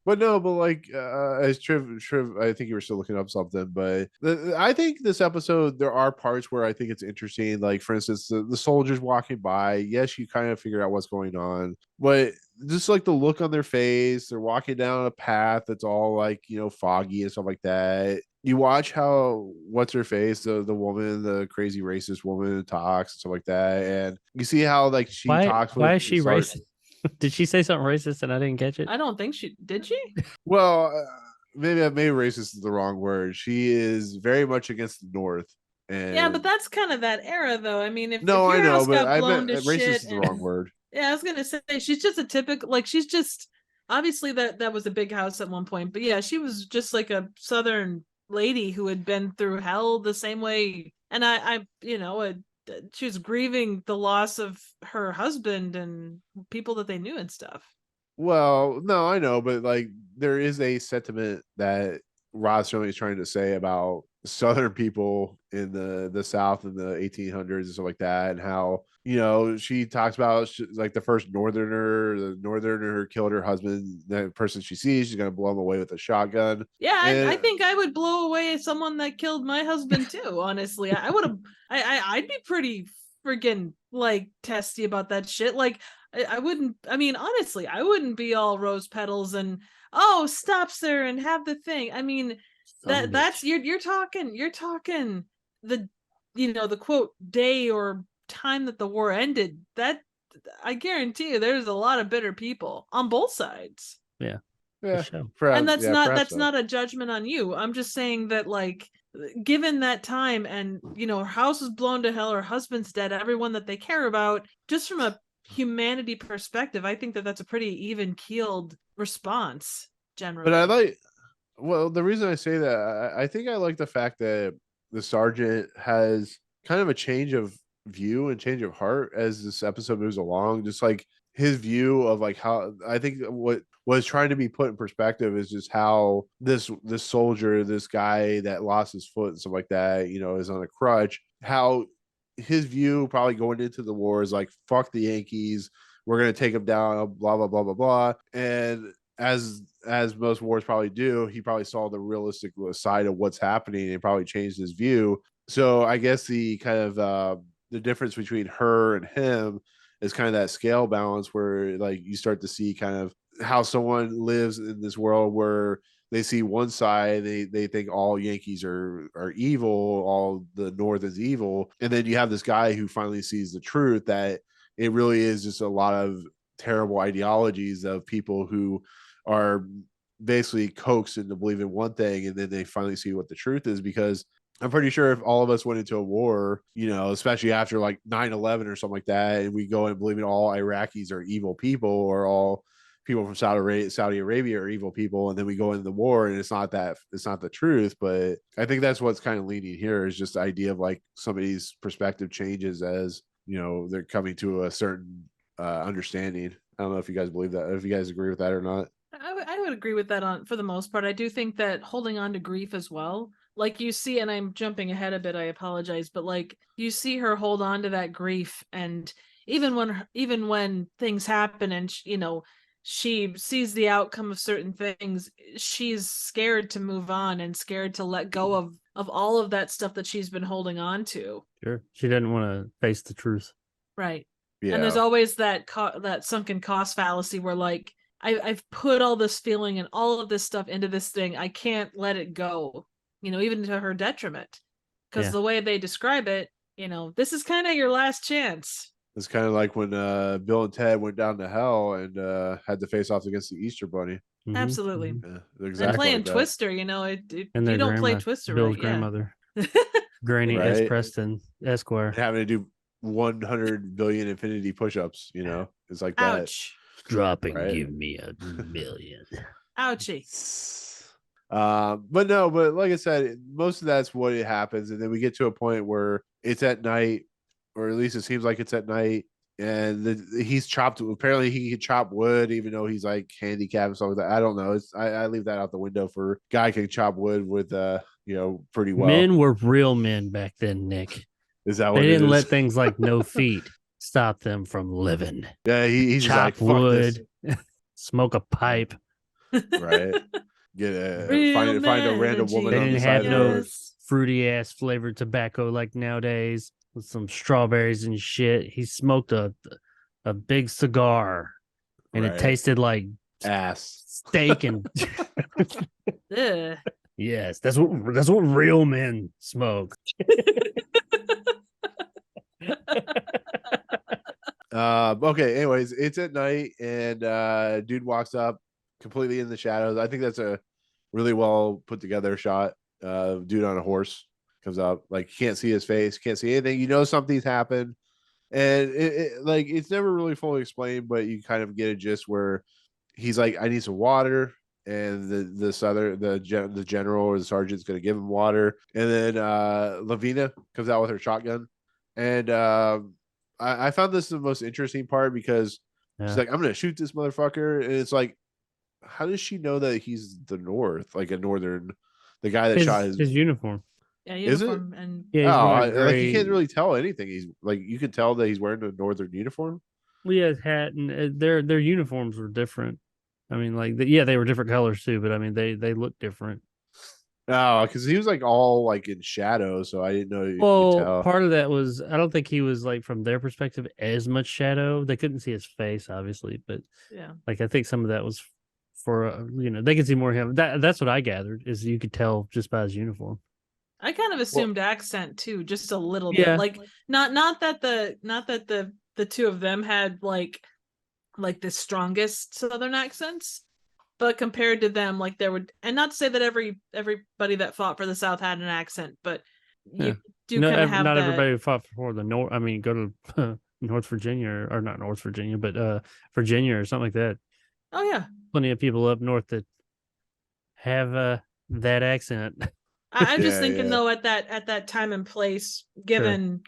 Speaker 3: But no, but like as Triv, I think you were still looking up something, but I think this episode there are parts where I think it's interesting. Like for instance, the soldiers walking by. Yes, you kind of figure out what's going on, but just like the look on their face, they're walking down a path that's all like foggy and stuff like that. You watch how what's her face, the woman, the crazy racist woman talks and stuff like that, and you see how like she talks.
Speaker 5: Why
Speaker 3: with
Speaker 5: is she
Speaker 3: the
Speaker 5: racist? Did she say something racist and I didn't catch it?
Speaker 4: I don't think she did. She?
Speaker 3: Well, maybe racist is the wrong word. She is very much against the North. And
Speaker 4: Yeah, but that's kind of that era, though. I mean, if
Speaker 3: no,
Speaker 4: if your
Speaker 3: I know,
Speaker 4: house
Speaker 3: but
Speaker 4: got
Speaker 3: I
Speaker 4: blown
Speaker 3: meant
Speaker 4: to
Speaker 3: racist
Speaker 4: shit
Speaker 3: is the
Speaker 4: and-
Speaker 3: wrong word.
Speaker 4: Yeah, I was gonna say she's just a typical, like she's just obviously that was a big house at one point, but yeah, she was just like a Southern lady who had been through hell the same way, and she was grieving the loss of her husband and people that they knew and stuff.
Speaker 3: Well, no, I know, but like there is a sentiment that Rod Serling is trying to say about Southern people in the South in the 1800s and stuff like that, and how she talks about like the first the northerner killed her husband. The person she sees, she's gonna blow him away with a shotgun.
Speaker 4: Yeah, I
Speaker 3: And-
Speaker 4: think I would blow away someone that killed my husband too. Honestly, I would have. I'd be pretty friggin' like testy about that shit. Like I wouldn't. I mean, honestly, I wouldn't be all rose petals and stops there and have the thing. I mean, that's you're talking the the quote day or time that the war ended. That I guarantee you, there's a lot of bitter people on both sides.
Speaker 3: Yeah,
Speaker 5: show.
Speaker 4: And that's
Speaker 3: perhaps so.
Speaker 4: not a judgment on you. I'm just saying that, like, given that time and her house was blown to hell, her husband's dead, everyone that they care about, just from a humanity perspective, I think that that's a pretty even keeled response generally.
Speaker 3: But the reason I say that, I think I like the fact that the sergeant has kind of a change of view and change of heart as this episode moves along. Just like his view of like how I think what was trying to be put in perspective is just how this soldier, this guy that lost his foot and stuff like that, is on a crutch, how his view probably going into the war is like, fuck the Yankees, we're gonna take them down, blah blah blah blah blah. And as most wars probably do, he probably saw the realistic side of what's happening and probably changed his view. So I guess the kind of the difference between her and him is kind of that scale balance where like you start to see kind of how someone lives in this world where they see one side, they think all Yankees are evil, all the North is evil, and then you have this guy who finally sees the truth that it really is just a lot of terrible ideologies of people who are basically coaxed into believing one thing, and then they finally see what the truth is. Because I'm pretty sure if all of us went into a war, you know, especially after like 9/11 or something like that, and we go and believing all Iraqis are evil people or all people from Saudi Arabia are evil people, and then we go into the war and it's not the truth. But I think that's what's kind of leading here is just the idea of like somebody's perspective changes as, you know, they're coming to a certain understanding. I don't know if you guys believe that, if you guys agree with that or not.
Speaker 4: I would agree with that for the most part. I do think that holding on to grief as well, like you see, and I'm jumping ahead a bit, I apologize, but like you see her hold on to that grief, and even when things happen and you know, she sees the outcome of certain things, she's scared to move on and scared to let go of all of that stuff that she's been holding on to.
Speaker 5: Sure. She didn't want to face the truth.
Speaker 4: Right.
Speaker 3: Yeah.
Speaker 4: And there's always that sunken cost fallacy where like I've put all this feeling and all of this stuff into this thing. I can't let it go, you know, even to her detriment. Because the way they describe it, you know, this is kind of your last chance.
Speaker 3: It's kind of like when Bill and Ted went down to hell and had to face off against the Easter Bunny.
Speaker 5: Mhm,
Speaker 4: Absolutely.
Speaker 5: mhm.
Speaker 3: Yeah, exactly.
Speaker 4: And playing
Speaker 3: like that.
Speaker 4: Twister, you know,
Speaker 5: And
Speaker 4: you
Speaker 5: their
Speaker 4: don't play
Speaker 5: grandma,
Speaker 4: Twister
Speaker 5: Bill's
Speaker 4: right.
Speaker 5: grandmother,
Speaker 4: Yeah.
Speaker 5: Granny S.
Speaker 3: Right.
Speaker 5: Preston, Esquire.
Speaker 3: Having to do 100 billion infinity push-ups, you know, it's like that.
Speaker 4: Ouch.
Speaker 5: Drop and
Speaker 3: Right.
Speaker 5: give me $1,000,000.
Speaker 4: Ouchie.
Speaker 3: But no, but like I said, most of that's what it happens, and then we get to a point where it's at night, or at least it seems like it's at night, and he's chopped. Apparently, he can chop wood, even though he's like handicapped and stuff like that. I don't know. I leave that out the window for guy can chop wood with you know, pretty well.
Speaker 5: Men were real men back then, Nick.
Speaker 3: Is that what
Speaker 5: They
Speaker 3: it
Speaker 5: didn't
Speaker 3: is?
Speaker 5: let things like no feet stop them from living.
Speaker 3: Yeah, he's just
Speaker 5: Chop
Speaker 3: like, fuck this.
Speaker 5: wood, smoke a pipe.
Speaker 3: Right. Get
Speaker 4: Real
Speaker 3: find a
Speaker 4: men
Speaker 3: random
Speaker 4: are
Speaker 3: woman
Speaker 5: They
Speaker 3: on the
Speaker 5: didn't
Speaker 3: side
Speaker 5: have
Speaker 3: of the
Speaker 5: no
Speaker 3: road.
Speaker 5: fruity ass flavored tobacco like nowadays with some strawberries and shit. He smoked a big cigar, and
Speaker 3: Right.
Speaker 5: it tasted like
Speaker 3: Ass.
Speaker 5: steak and
Speaker 4: Ugh.
Speaker 5: yes, that's what real men smoke.
Speaker 3: Okay, anyways, it's at night and dude walks up completely in the shadows. I think that's a really well put together shot. Dude on a horse comes up, like you can't see his face, can't see anything, you know something's happened. And like it's never really fully explained, but you kind of get a gist where he's like, I need some water, and the general or the sergeant's gonna give him water, and then Lavina comes out with her shotgun. And I found this the most interesting part because she's like, I'm gonna shoot this motherfucker, and it's like, how does she know that he's the North, like a northern, the guy that shot
Speaker 5: his uniform.
Speaker 4: Yeah,
Speaker 3: Is it?
Speaker 4: uniform and
Speaker 5: Yeah, he's wearing
Speaker 3: Like you
Speaker 5: gray.
Speaker 3: can't really tell anything. He's like, you can tell that he's wearing a northern uniform.
Speaker 5: Well, yeah, his hat and their uniforms were different. I mean, like they were different colors too, but I mean they look different.
Speaker 3: Oh, because he was like all like in shadow, so I didn't know you could
Speaker 5: Well,
Speaker 3: tell.
Speaker 5: part of that was I don't think he was like from their perspective as much shadow. They couldn't see his face, obviously, but
Speaker 4: yeah.
Speaker 5: like I think some of that was for they could see more of him. That's what I gathered is you could tell just by his uniform.
Speaker 4: I kind of assumed accent too, just a little
Speaker 5: Yeah.
Speaker 4: bit. Like not that the two of them had like the strongest Southern accents, but compared to them, like there would, and not to say that everybody that fought for the South had an accent, but you do kind of have
Speaker 5: not
Speaker 4: that.
Speaker 5: everybody fought for the North. I mean, go to North Virginia or not North Virginia, but Virginia or something like that.
Speaker 4: Oh yeah,
Speaker 5: Plenty of people up north that have that accent.
Speaker 4: I'm just
Speaker 3: Yeah,
Speaker 4: thinking
Speaker 3: yeah.
Speaker 4: though at that time and place, given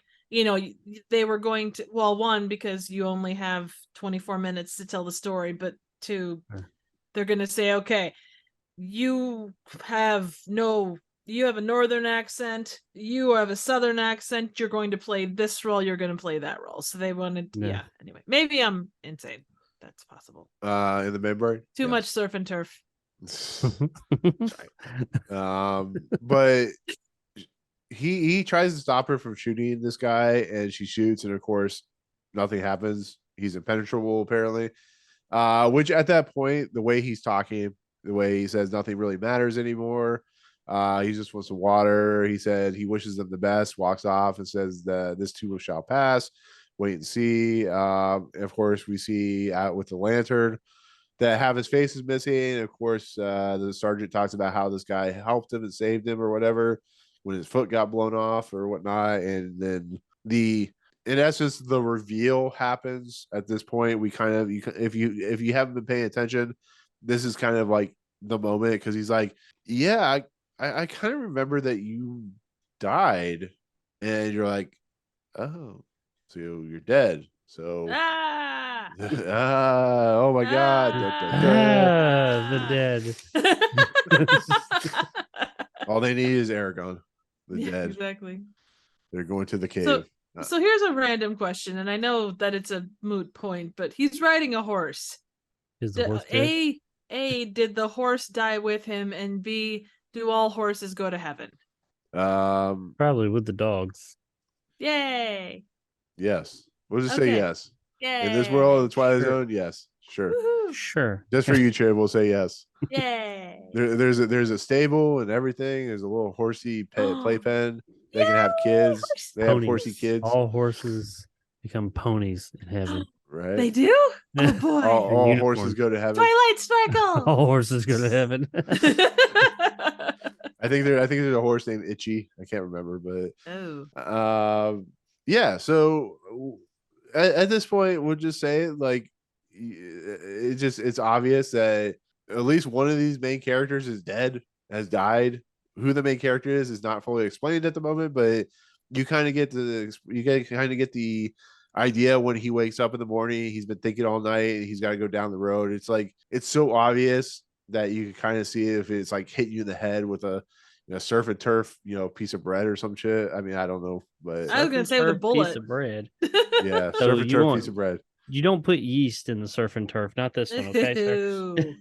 Speaker 4: they were going to, well, one, because you only have 24 minutes to tell the story, but two,
Speaker 5: Sure.
Speaker 4: they're going to say, okay, you have no you have a northern accent, you have a southern accent, you're going to play this role, you're going to play that role. So they wanted,
Speaker 5: Yeah.
Speaker 4: Anyway, maybe I'm insane. That's possible.
Speaker 3: In the membrane.
Speaker 4: Too much surf and turf.
Speaker 3: But he tries to stop her from shooting this guy, and she shoots, and of course, nothing happens. He's impenetrable, apparently. Which at that point, the way he's talking, the way he says nothing really matters anymore. He just wants some water. He said he wishes them the best, walks off, and says that this too shall pass. Wait and see. Of course, we see out with the lantern that have his face is missing. Of course, the sergeant talks about how this guy helped him and saved him or whatever when his foot got blown off or whatnot. And then in essence, the reveal happens at this point. We kind of, if you haven't been paying attention, this is kind of like the moment, because he's like, yeah, I kind of remember that you died, and you're like, oh, so you're dead. So oh my god.
Speaker 5: The dead.
Speaker 3: All they need is Aragon. The dead.
Speaker 4: Exactly.
Speaker 3: They're going to the cave.
Speaker 4: So here's a random question, and I know that it's a moot point, but he's riding a horse.
Speaker 5: Is the horse dead?
Speaker 4: A, did the horse die with him? And B, do all horses go to heaven?
Speaker 5: Probably with the dogs.
Speaker 4: Yay.
Speaker 3: Yes. We'll just
Speaker 4: Okay.
Speaker 3: say yes.
Speaker 4: Yay.
Speaker 3: In this world of the Twilight
Speaker 5: Sure.
Speaker 3: Zone, yes. Sure.
Speaker 4: Woohoo.
Speaker 5: Sure.
Speaker 3: Just for you, Chib, we'll say yes.
Speaker 4: Yay.
Speaker 3: There's a stable and everything. There's a little horsey playpen. They can have kids. They have
Speaker 5: Ponies.
Speaker 3: horsey kids.
Speaker 5: All horses become ponies in heaven.
Speaker 3: Right.
Speaker 4: They do? Oh boy.
Speaker 3: All
Speaker 5: Unicorn.
Speaker 3: horses go to heaven.
Speaker 4: Twilight Sparkle.
Speaker 5: All horses go to heaven.
Speaker 3: I think there's a horse named Itchy. I can't remember, but
Speaker 4: Oh.
Speaker 3: yeah. So at this point, we'll just say like it's obvious that at least one of these main characters is dead, has died. Who the main character is not fully explained at the moment, but you kind of get the idea when he wakes up in the morning. He's been thinking all night, and he's got to go down the road. It's like it's so obvious that you can kind of see if it's like hitting you in the head with a surf and turf, piece of bread or some shit. I mean, I don't know, but
Speaker 4: I was gonna say with a bullet.
Speaker 5: Piece of bread.
Speaker 3: yeah,
Speaker 5: So
Speaker 3: surf and
Speaker 5: you
Speaker 3: turf
Speaker 5: want-
Speaker 3: piece of bread.
Speaker 5: You don't put yeast in the surf and turf. Not this one, okay, sir?
Speaker 4: Ew.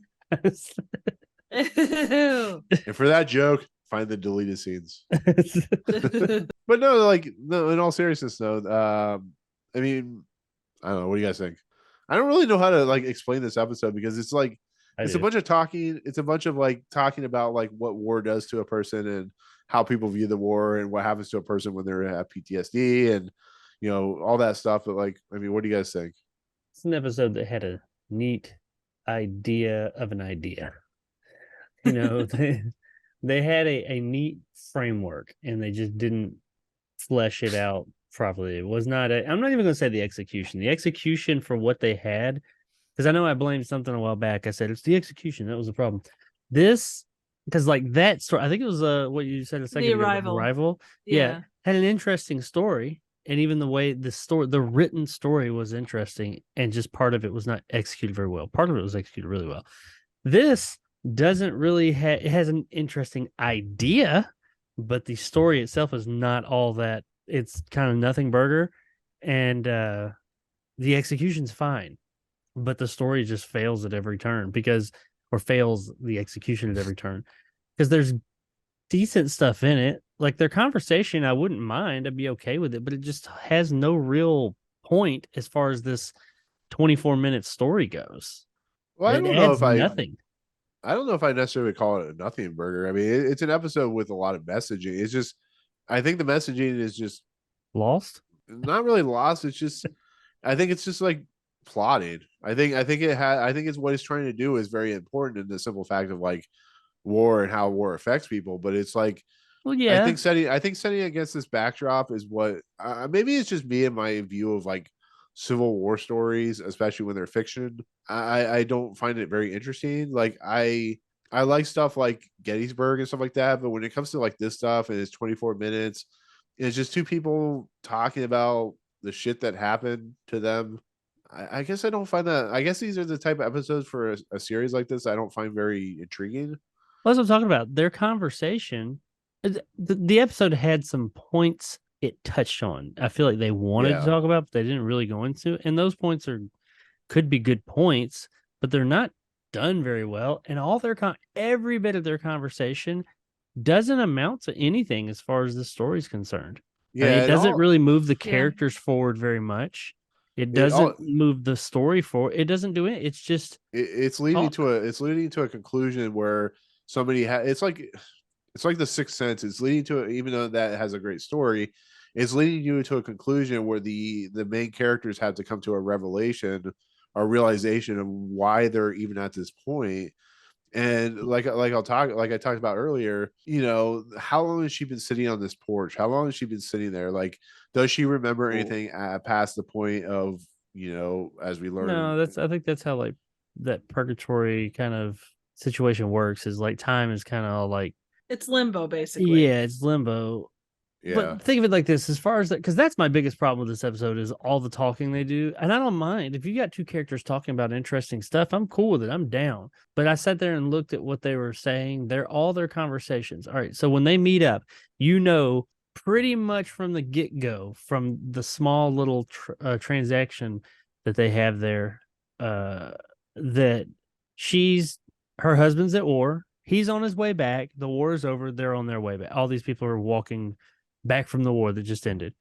Speaker 4: Ew.
Speaker 3: And for that joke, find the deleted scenes. But no, in all seriousness, though, I mean, I don't know. What do you guys think? I don't really know how to explain this episode, because it's like it's a bunch of talking. It's a bunch of talking about what war does to a person and how people view the war and what happens to a person when they have PTSD and all that stuff. But I mean, what do you guys think?
Speaker 5: It's an episode that had a neat idea of an idea. They had a neat framework, and they just didn't flesh it out properly. It was not I'm not even going to say the execution. The execution for what they had, because I know I blamed something a while back. I said it's the execution that was the problem. This, because that story, I think it was what you said a second ago, Arrival. Yeah, had an interesting story. And even the way the written story was interesting, and just part of it was not executed very well. Part of it was executed really well. This doesn't really it has an interesting idea, but the story itself is not all that. It's kind of nothing burger, and the execution's fine, but the story just fails at every turn or fails the execution at every turn, because there's decent stuff in it. Like their conversation, I wouldn't mind. I'd be okay with it, but it just has no real point as far as this 24-minute story goes.
Speaker 3: Well, I don't know if
Speaker 5: nothing.
Speaker 3: I don't know if I necessarily call it a nothing burger. I mean, it's an episode with a lot of messaging. It's just, I think the messaging is just
Speaker 5: lost.
Speaker 3: Not really lost. It's just, I think it's just plotting. I think it's what it's trying to do is very important in the simple fact of war and how war affects people. But it's
Speaker 5: well, yeah,
Speaker 3: I think setting against this backdrop is what maybe it's just me and my view of Civil War stories, especially when they're fiction. I don't find it very interesting. I like stuff like Gettysburg and stuff like that, but when it comes to this stuff and it's 24 minutes, it's just two people talking about the shit that happened to them. I guess I don't find that. I guess these are the type of episodes for a series like this I don't find very intriguing.
Speaker 5: Well, that's what I'm talking about. Their conversation The episode had some points it touched on. I feel like they wanted to talk about, but they didn't really go into. And those points could be good points, but they're not done very well. And every bit of their conversation doesn't amount to anything as far as the story's concerned.
Speaker 3: Yeah,
Speaker 5: I mean, it doesn't really move the
Speaker 4: Yeah.
Speaker 5: characters forward very much. It doesn't move the story forward. It doesn't do it. It's just
Speaker 3: it's leading to a conclusion where somebody it's like the Sixth Sense. It's leading to even though that has a great story, it's leading you to a conclusion where the main characters have to come to a revelation or realization of why they're even at this point. And like I talked about earlier, how long has she been sitting on this porch? How long has she been sitting there? Like, does she remember anything past the point of, as we learn?
Speaker 5: No, I think that's how like that purgatory kind of situation works, is like time is kind of like,
Speaker 4: it's limbo, basically.
Speaker 5: yeah, it's limbo.
Speaker 3: Yeah.
Speaker 5: But think of it like this, as far as that, because that's my biggest problem with this episode is all the talking they do. And I don't mind. If you got two characters talking about interesting stuff, I'm cool with it. I'm down. But I sat there and looked at what they were saying. All their conversations. All right. So when they meet up, pretty much from the get-go, from the small little transaction that they have there, that her husband's at war. He's on his way back. The war is over. They're on their way back. All these people are walking back from the war that just ended.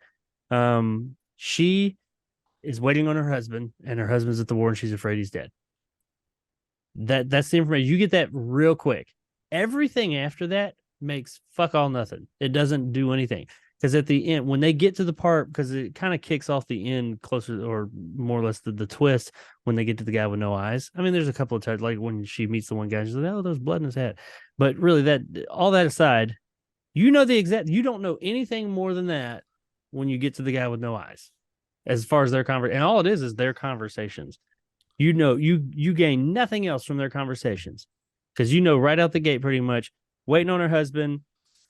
Speaker 5: She is waiting on her husband, and her husband's at the war, and she's afraid he's dead. That's the information. You get that real quick. Everything after that makes fuck all nothing. It doesn't do anything. Because at the end, when they get to the part, because it kind of kicks off the end closer, or more or less the twist, when they get to the guy with no eyes. I mean, there's a couple of times, like when she meets the one guy, she's like, oh, there's blood in his head. But really, all that aside, you don't know anything more than that when you get to the guy with no eyes, as far as their conversation. And all it is their conversations. You gain nothing else from their conversations, because right out the gate, pretty much waiting on her husband.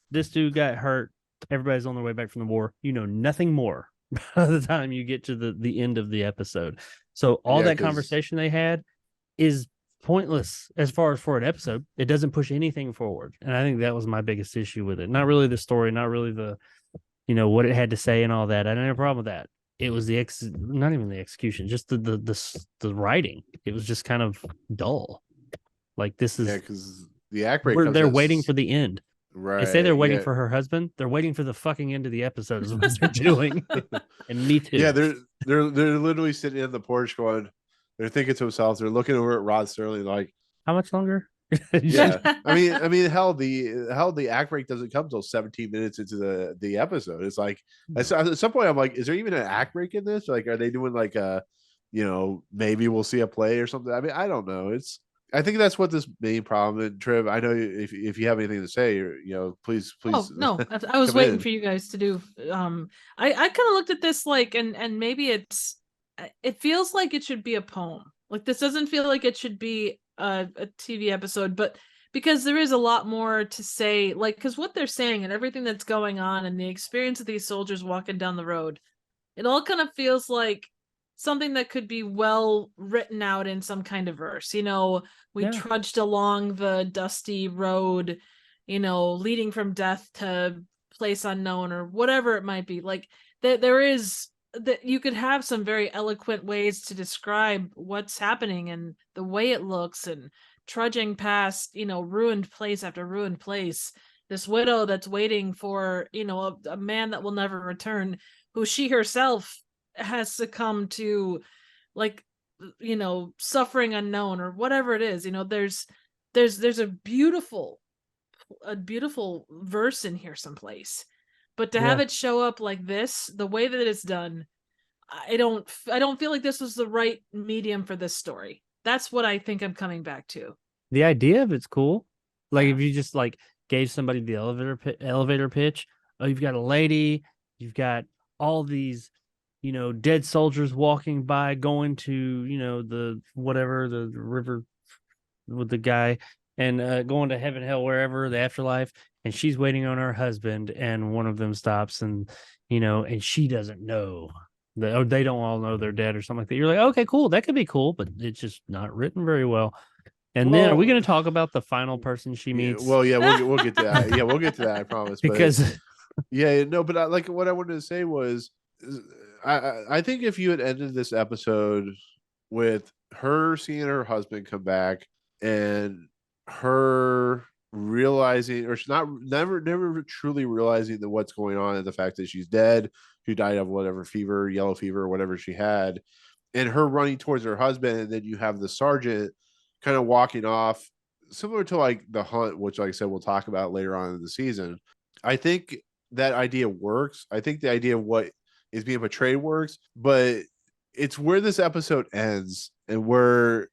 Speaker 5: This dude got hurt. Everybody's on their way back from the war. Nothing more by the time you get to the end of the episode. So all that conversation they had is pointless as far as for an episode. It doesn't push anything forward. And I think that was my biggest issue with it. Not really the story, not really the, what it had to say and all that. I didn't have a problem with that. It was not even the execution, just the writing. It was just kind of dull. Like, this is,
Speaker 3: because the act break
Speaker 5: they're waiting for the end.
Speaker 3: Right.
Speaker 5: They say they're waiting for her husband. They're waiting for the fucking end of the episode is what they're doing. And me too.
Speaker 3: Yeah, they're literally sitting on the porch going, they're thinking to themselves, they're looking over at Rod Serling like,
Speaker 5: how much longer?
Speaker 3: Yeah. I mean, hell, the act break doesn't come till 17 minutes into the episode. It's like at some point I'm like, is there even an act break in this? Like, are they doing like maybe we'll see a play or something? I mean, I don't know. I think that's what this main problem. And Trev, I know if you have anything to say, please.
Speaker 4: Oh no, I was waiting for you guys to do. I kind of looked at this like, and maybe it feels like it should be a poem. Like, this doesn't feel like it should be a TV episode, but because there is a lot more to say, like, because what they're saying and everything that's going on and the experience of these soldiers walking down the road, it all kind of feels like something that could be well written out in some kind of verse. We trudged along the dusty road, leading from death to place unknown, or whatever it might be. Like, there is that you could have some very eloquent ways to describe what's happening and the way it looks, and trudging past, ruined place after ruined place. This widow that's waiting for, a man that will never return, who she herself has succumbed to, like, suffering unknown, or whatever it is. There's a beautiful verse in here someplace, but to have it show up like this, the way that it's done, I don't feel like this was the right medium for this story. That's what I think I'm coming back to.
Speaker 5: The idea of it's cool. Like, if you just like gave somebody the elevator pitch, oh, you've got a lady, you've got all these dead soldiers walking by, going to, the river with the guy, and going to heaven, hell, wherever, the afterlife. And she's waiting on her husband, and one of them stops, and, and she doesn't know or they don't all know they're dead or something like that. You're like, okay, cool. That could be cool, but it's just not written very well. And then, are we
Speaker 3: Well,
Speaker 5: going to talk about the final person she meets?
Speaker 3: Well, yeah, we'll get to that. Yeah, we'll get to that. I promise.
Speaker 5: Because
Speaker 3: But yeah, no, but like what I wanted to say was, I think if you had ended this episode with her seeing her husband come back and her realizing, or she's never truly realizing that what's going on and the fact that she's dead, who died of whatever fever, yellow fever, or whatever she had, and her running towards her husband, and then you have the sergeant kind of walking off, similar to like the hunt, which, like I said, we'll talk about later on in the season. I think that idea works. I think the idea of what is being portrayed works, but it's where this episode ends and where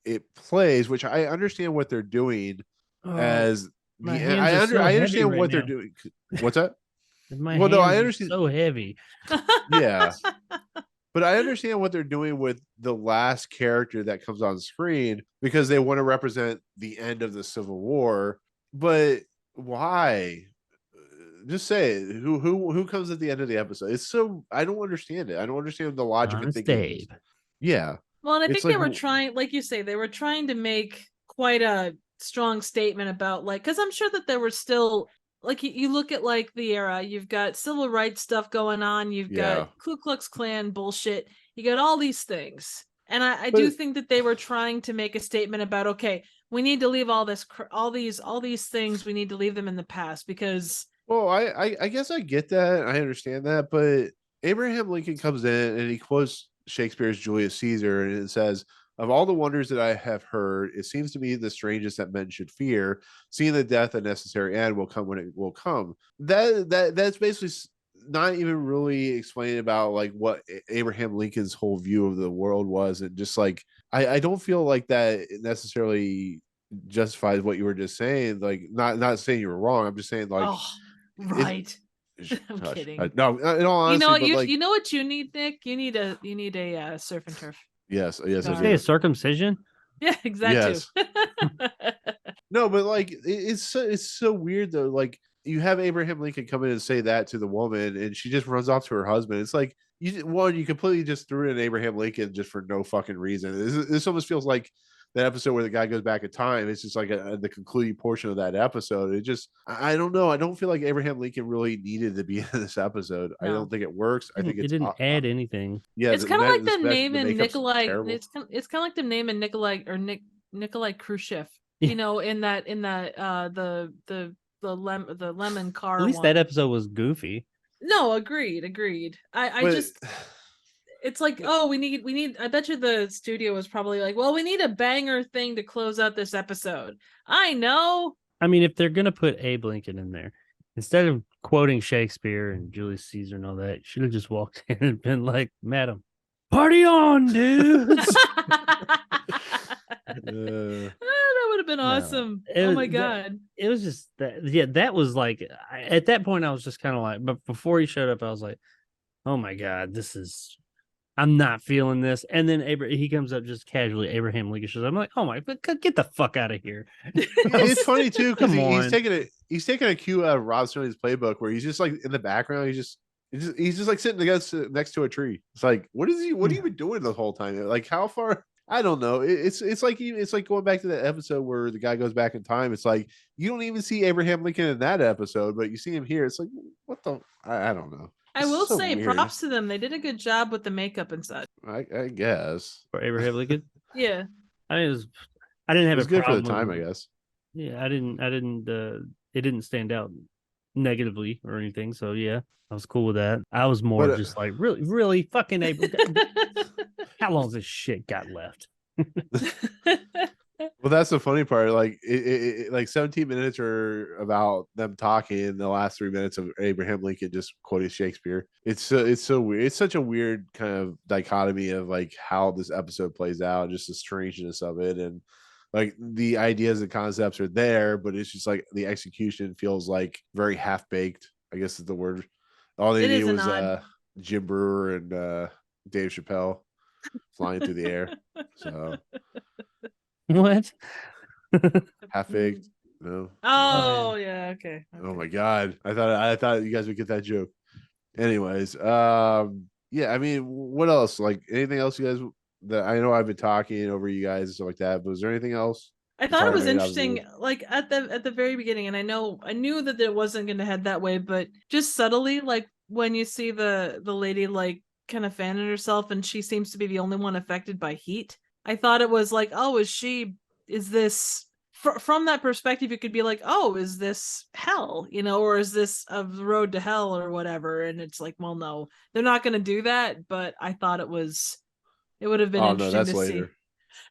Speaker 3: it plays, which I understand what they're doing as
Speaker 5: my
Speaker 3: the
Speaker 5: hands are so
Speaker 3: I
Speaker 5: heavy
Speaker 3: understand
Speaker 5: right
Speaker 3: what they're
Speaker 5: now.
Speaker 3: doing. What's that?
Speaker 5: My
Speaker 3: Well, no, I
Speaker 5: hands are
Speaker 3: understand.
Speaker 5: so heavy.
Speaker 3: Yeah. But I understand what they're doing with the last character that comes on screen because they want to represent the end of the Civil War. But why? Just say it. Who comes at the end of the episode? It's so I don't understand it. I don't understand the logic of
Speaker 5: Honest
Speaker 3: thinking.
Speaker 5: Dave.
Speaker 3: Yeah.
Speaker 4: Well, and I
Speaker 3: It's
Speaker 4: think they
Speaker 3: like-
Speaker 4: were trying, like you say, they were trying to make quite a strong statement about, like, because I'm sure that there were still, like, you look at like the era, you've got civil rights stuff going on, you've
Speaker 3: Yeah.
Speaker 4: got Ku Klux Klan bullshit, you got all these things, and I
Speaker 3: But-
Speaker 4: do think that they were trying to make a statement about, okay, we need to leave all this, all these things, we need to leave them in the past because.
Speaker 3: Well, I guess I get that. I understand that, but Abraham Lincoln comes in and he quotes Shakespeare's Julius Caesar, and it says, "Of all the wonders that I have heard, it seems to me the strangest that men should fear. Seeing the death a necessary end will come when it will come." That's basically not even really explaining about like what Abraham Lincoln's whole view of the world was, and just like I don't feel like that necessarily justifies what you were just saying. Like not saying you were wrong. I'm just saying like.
Speaker 4: Oh, right. I'm
Speaker 3: Gosh,
Speaker 4: kidding.
Speaker 3: no, in all honesty, but like,
Speaker 4: You know what you need, Nick? You need a surf and turf.
Speaker 3: yes, I
Speaker 4: Sorry.
Speaker 5: Say
Speaker 3: do.
Speaker 5: a circumcision?
Speaker 4: Yeah, exactly.
Speaker 3: No, but like it's so weird though. Like you have Abraham Lincoln come in and say that to the woman, and she just runs off to her husband. It's like you completely just threw in Abraham Lincoln just for no fucking reason. This almost feels like that episode where the guy goes back in time. It's just like the concluding portion of that episode. It just I don't know. I don't feel like Abraham Lincoln really needed to be in this episode. I
Speaker 4: No.
Speaker 3: don't think it works. I think
Speaker 5: It
Speaker 3: it's
Speaker 5: didn't add anything.
Speaker 3: Yeah,
Speaker 4: It's kind of like them
Speaker 3: the
Speaker 4: naming
Speaker 3: makeup's
Speaker 4: Nikolai.
Speaker 3: terrible.
Speaker 4: It's kind of like them naming Nikolai Khrushchev. You know, in that the lemon car.
Speaker 5: At least
Speaker 4: one.
Speaker 5: that episode was goofy.
Speaker 4: No, agreed. I
Speaker 3: But-
Speaker 4: just. It's like, oh, we need. I bet you the studio was probably like, well, we need a banger thing to close out this episode. I know.
Speaker 5: I mean, if they're gonna put Abe Lincoln in there, instead of quoting Shakespeare and Julius Caesar and all that, should have just walked in and been like, "Madam, party on, dudes!"
Speaker 4: That would have been awesome.
Speaker 5: It
Speaker 4: Oh
Speaker 5: was-
Speaker 4: my
Speaker 5: that-
Speaker 4: god.
Speaker 5: It was just that. Yeah, that was like at that point I was just kind of like, but before he showed up, I was like, "Oh my god, this is." I'm not feeling this. And then he comes up just casually. Abraham Lincoln shows up. I'm like, oh my, get the fuck out of here.
Speaker 3: It's funny too because
Speaker 5: Come
Speaker 3: he's
Speaker 5: on.
Speaker 3: taking a cue out of Rod Serling's playbook where he's just like in the background. He's just like sitting next to a tree. It's like, what have you been doing the whole time? Like, how far? I don't know. It's like going back to that episode where the guy goes back in time. It's like you don't even see Abraham Lincoln in that episode, but you see him here. It's like, what the? I don't know.
Speaker 4: I
Speaker 3: It's
Speaker 4: will
Speaker 3: so
Speaker 4: say
Speaker 3: weird.
Speaker 4: props to them. They did a good job with the makeup and such.
Speaker 3: I guess
Speaker 5: For Abraham Lincoln.
Speaker 4: Yeah.
Speaker 5: I mean, I didn't
Speaker 3: it
Speaker 5: have
Speaker 3: was
Speaker 5: a
Speaker 3: good for the
Speaker 5: problem
Speaker 3: time.
Speaker 5: with
Speaker 3: I
Speaker 5: it.
Speaker 3: guess.
Speaker 5: Yeah, I didn't. It didn't stand out negatively or anything. So yeah, I was cool with that. I was more
Speaker 3: But,
Speaker 5: just like, really fucking Abraham. How long's this shit got left?
Speaker 3: Well, that's the funny part. Like, like 17 minutes are about them talking, and the last 3 minutes of Abraham Lincoln just quoting Shakespeare. It's so weird. It's such a weird kind of dichotomy of like how this episode plays out, just the strangeness of it, and like the ideas and concepts are there, but it's just like the execution feels like very half baked. I guess is the word. All they
Speaker 4: It is
Speaker 3: needed
Speaker 4: an
Speaker 3: was
Speaker 4: odd-
Speaker 3: Jim Brewer and Dave Chappelle flying through the air. So
Speaker 5: What?
Speaker 3: half baked. No.
Speaker 4: Oh yeah, okay.
Speaker 3: Oh
Speaker 4: okay.
Speaker 3: my god. I thought you guys would get that joke. Anyways, yeah, I mean, what else? Like anything else you guys that I know I've been talking over you guys and stuff like that, but was there anything else
Speaker 4: I thought it was
Speaker 3: Sorry, that was
Speaker 4: interesting, like at the very beginning, and I knew that it wasn't going to head that way, but just subtly, like when you see the lady like kind of fanning herself, and she seems to be the only one affected by heat. I thought it was like, oh, is this from that perspective? You could be like, oh, is this hell, or is this a road to hell or whatever? And it's like, well, no, they're not going to do that. But I thought it would have been
Speaker 3: Oh no,
Speaker 4: interesting
Speaker 3: that's
Speaker 4: to
Speaker 3: later.
Speaker 4: see.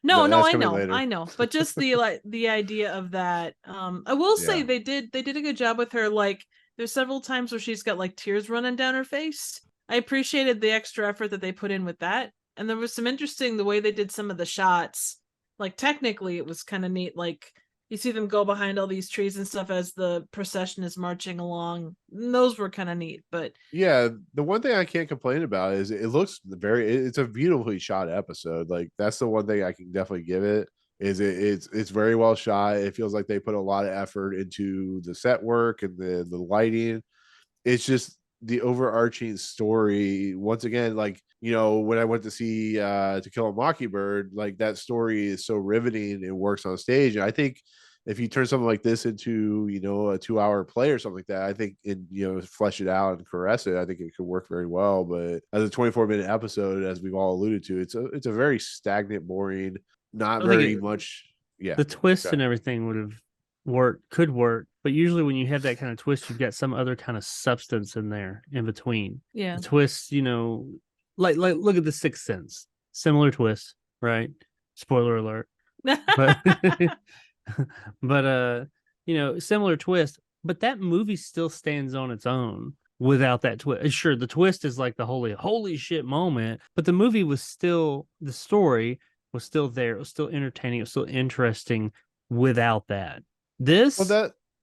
Speaker 4: No,
Speaker 3: That's
Speaker 4: I
Speaker 3: coming
Speaker 4: know,
Speaker 3: later.
Speaker 4: but just the idea of that. I will say
Speaker 3: Yeah.
Speaker 4: they did a good job with her. Like there's several times where she's got like tears running down her face. I appreciated the extra effort that they put in with that, and there was some interesting the way they did some of the shots. Like technically, it was kind of neat. Like you see them go behind all these trees and stuff as the procession is marching along. And those were kind of neat, but
Speaker 3: Yeah, the one thing I can't complain about is it looks it's a beautifully shot episode. Like that's the one thing I can definitely give it is it's very well shot. It feels like they put a lot of effort into the set work and the lighting. It's just the overarching story. Once again, like, when I went to see To Kill a Mockingbird, like that story is so riveting and works on stage. And I think if you turn something like this into, a 2-hour play or something like that, I think flesh it out and caress it, I think it could work very well. But as a 24-minute episode, as we've all alluded to, it's a very stagnant, boring, not very much. Yeah.
Speaker 5: The twist and everything would have could work, but usually when you have that kind of twist, you've got some other kind of substance in there in between.
Speaker 4: yeah,
Speaker 5: The twist, like look at The Sixth Sense, similar twist, right? Spoiler alert. But but similar twist, but that movie still stands on its own without that twist. Sure, the twist is like the holy shit moment, but the movie was still, the story was still there. It was still entertaining. It was still interesting without that. This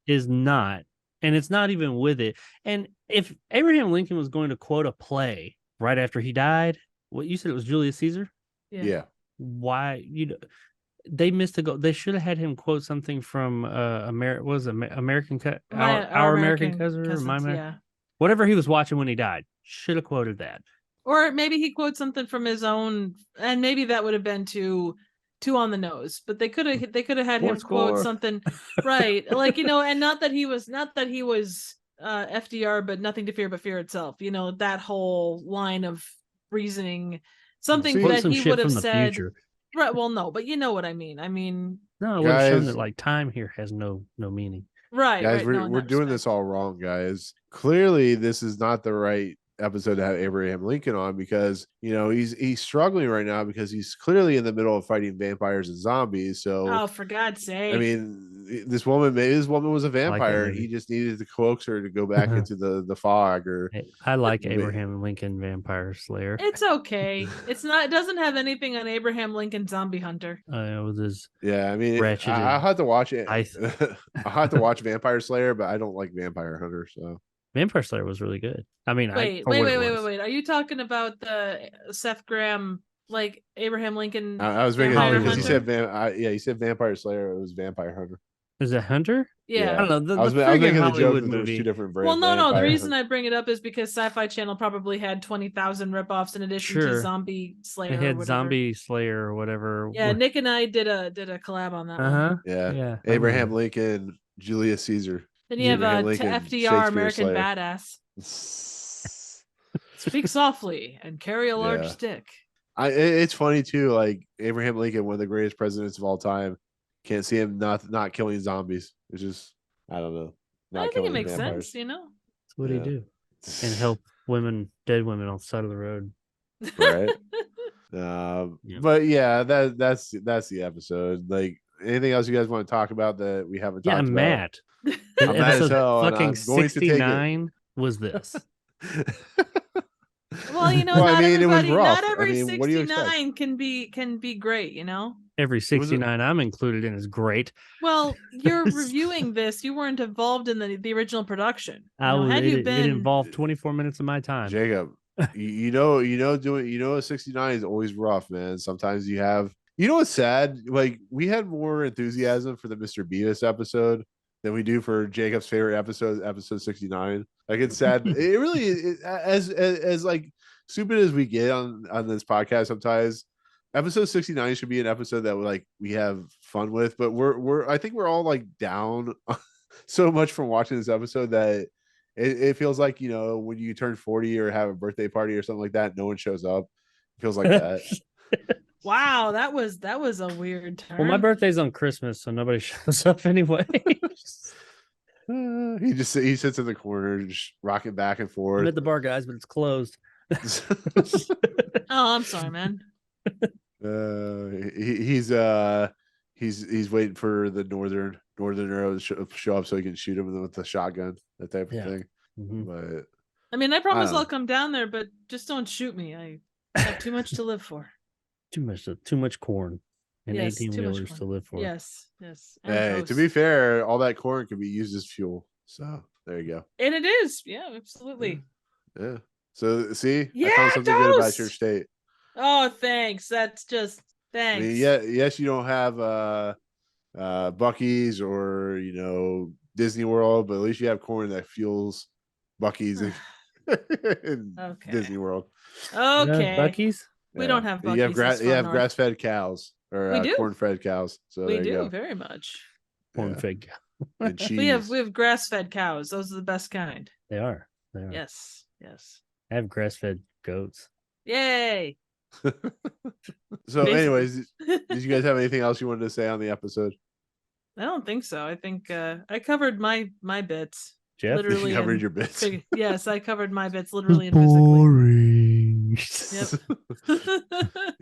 Speaker 5: is not, and it's not even with it. And if Abraham Lincoln was going to quote a play right after he died, what you said it was Julius Caesar?
Speaker 3: Yeah.
Speaker 5: Why, they missed a goal. They should have had him quote something from Our American Cousin, or
Speaker 4: yeah.
Speaker 5: Whatever he was watching when he died. Should have quoted that.
Speaker 4: Or maybe he quotes something from his own, and maybe that would have been too on the nose. But they could have had him quote something, right? Like and not that he was FDR, but nothing to fear but fear itself. That whole line of reasoning, something that he would have said. Future. Right. Well, no, but you know what I mean.
Speaker 5: No, it would have shown that like time here has no meaning.
Speaker 4: Right.
Speaker 3: Guys,
Speaker 4: right,
Speaker 3: we're doing this all wrong, guys. Clearly, this is not the right episode to have Abraham Lincoln on, because he's struggling right now because he's clearly in the middle of fighting vampires and zombies. So,
Speaker 4: for God's sake,
Speaker 3: this woman was a vampire, and he just needed to coax her to go back into the fog. Or
Speaker 5: I like Abraham Lincoln Vampire Slayer.
Speaker 4: It's okay. It's not. It doesn't have anything on Abraham Lincoln Zombie Hunter.
Speaker 5: With his
Speaker 3: I had to watch it. I had to watch Vampire Slayer, but I don't like Vampire Hunter. So
Speaker 5: Vampire Slayer was really good.
Speaker 4: Wait. Are you talking about the Seth Graham, like Abraham Lincoln?
Speaker 3: I was making it because he said he said Vampire Slayer. It was Vampire Hunter.
Speaker 5: Is it Hunter?
Speaker 4: Yeah.
Speaker 5: I don't know.
Speaker 3: I was making the joke that there's two different versions.
Speaker 4: Well, no. The reason I bring it up is because Sci-Fi Channel probably had 20,000 ripoffs in addition to Zombie Slayer.
Speaker 5: They had Zombie Slayer or whatever.
Speaker 4: Yeah, Nick and I did a collab on that one.
Speaker 3: Yeah. Abraham Lincoln, Julius Caesar.
Speaker 4: Then you have FDR, American
Speaker 3: Slayer.
Speaker 4: Badass. Speak softly and carry a large stick.
Speaker 3: It's funny too. Like Abraham Lincoln, one of the greatest presidents of all time, can't see him not killing zombies. It's just, I don't know.
Speaker 4: I think it makes sense.
Speaker 5: That's what he do, and help dead women on the side of the road.
Speaker 3: Right. But yeah, that's the episode. Like, anything else you guys want to talk about that we haven't talked about?
Speaker 5: Matt.
Speaker 3: I'm mad as hell,
Speaker 5: fucking 69 was this.
Speaker 4: Well, not every 69 can be great,
Speaker 5: Every 69 I'm included in is great.
Speaker 4: Well, you're reviewing this. You weren't involved in the original production.
Speaker 5: It involved 24 minutes of my time.
Speaker 3: Jacob, a 69 is always rough, man. Sometimes you have, what's sad? Like, we had more enthusiasm for the Mr. Beavis episode than we do for Jacob's favorite episode 69. Like, it's sad. It really is, as like stupid as we get on this podcast sometimes. episode 69 should be an episode that we have fun with, but I think we're all like down so much from watching this episode that it feels like, when you turn 40 or have a birthday party or something like that, no one shows up. It feels like that.
Speaker 4: Wow, that was a weird turn.
Speaker 5: Well, my birthday's on Christmas, so nobody shows up anyway.
Speaker 3: He sits in the corner, just rocking back and
Speaker 5: I'm
Speaker 3: forth.
Speaker 5: at the bar, guys, but it's closed.
Speaker 4: Oh, I'm sorry, man.
Speaker 3: He's waiting for the northerner to show up so he can shoot him with the shotgun, that type of thing.
Speaker 5: Mhm.
Speaker 3: But
Speaker 4: I mean, I promise
Speaker 3: I don't
Speaker 4: I'll come down there, but just don't shoot me. I have too much to live for.
Speaker 5: Too much corn and
Speaker 4: Yes,
Speaker 5: 18
Speaker 4: too much
Speaker 5: wheelers
Speaker 4: corn.
Speaker 5: to live for.
Speaker 4: Yes. And
Speaker 3: hey, to
Speaker 4: toast.
Speaker 3: be fair, all that corn can be used as fuel. So there you go.
Speaker 4: And it is. Yeah, absolutely.
Speaker 3: Yeah. So see,
Speaker 4: Yeah,
Speaker 3: I found something good about
Speaker 4: toast!
Speaker 3: your state.
Speaker 4: Oh, thanks. That's just
Speaker 3: I
Speaker 4: thanks.
Speaker 3: mean, yes, you don't have Buc-ee's or Disney World, but at least you have corn that fuels Buc-ee's in
Speaker 4: Okay.
Speaker 3: Disney World.
Speaker 4: Okay.
Speaker 5: Buc-ee's?
Speaker 4: We don't have
Speaker 3: You have
Speaker 4: Buc-ee's.
Speaker 3: you have grass-fed cows or
Speaker 4: We do.
Speaker 3: corn-fed cows. So
Speaker 4: We
Speaker 3: there you
Speaker 4: do
Speaker 3: go.
Speaker 4: very much.
Speaker 5: Corn
Speaker 3: Yeah.
Speaker 5: fig.
Speaker 3: And cheese.
Speaker 4: We have grass-fed cows. Those are the best kind.
Speaker 5: They are.
Speaker 4: Yes.
Speaker 5: I have grass-fed goats.
Speaker 4: Yay.
Speaker 3: So,
Speaker 4: Basically.
Speaker 3: anyways, did you guys have anything else you wanted to say on the episode?
Speaker 4: I don't think so. I think I covered my bits.
Speaker 5: Jeff?
Speaker 4: Literally
Speaker 3: You covered
Speaker 4: and
Speaker 3: your bits.
Speaker 4: yes, I covered my bits literally and physically.
Speaker 5: Boring.
Speaker 4: Yep.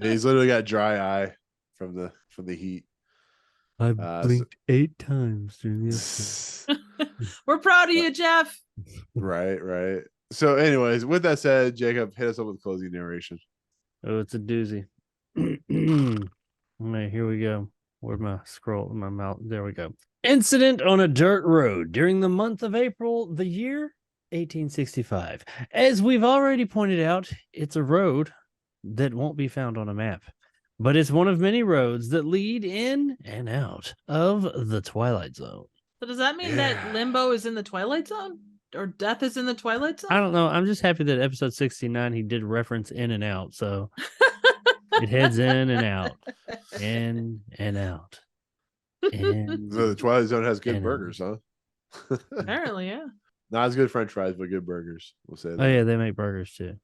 Speaker 3: He's literally got dry eye from the heat.
Speaker 5: I
Speaker 3: so-
Speaker 5: blinked 8 times during the episode.
Speaker 4: We're proud of you, Jeff.
Speaker 3: Right. So, anyways, with that said, Jacob, hit us up with closing narration.
Speaker 5: Oh, it's a doozy. All right, here we go. Where'd my scroll in my mouth? There we go. Incident on a dirt road during the month of April, the year 1865. As we've already pointed out, it's a road that won't be found on a map, but it's one of many roads that lead in and out of the Twilight Zone.
Speaker 4: So does that mean that Limbo is in the Twilight Zone? Or Death is in the Twilight Zone?
Speaker 5: I don't know. I'm just happy that episode 69, he did reference in and out. So it heads in and out, in and out. And
Speaker 3: So the Twilight Zone has good
Speaker 5: And-
Speaker 3: burgers, huh?
Speaker 4: Apparently, yeah.
Speaker 3: Not as good French fries, but good burgers. We'll say that.
Speaker 5: oh yeah, they make burgers too.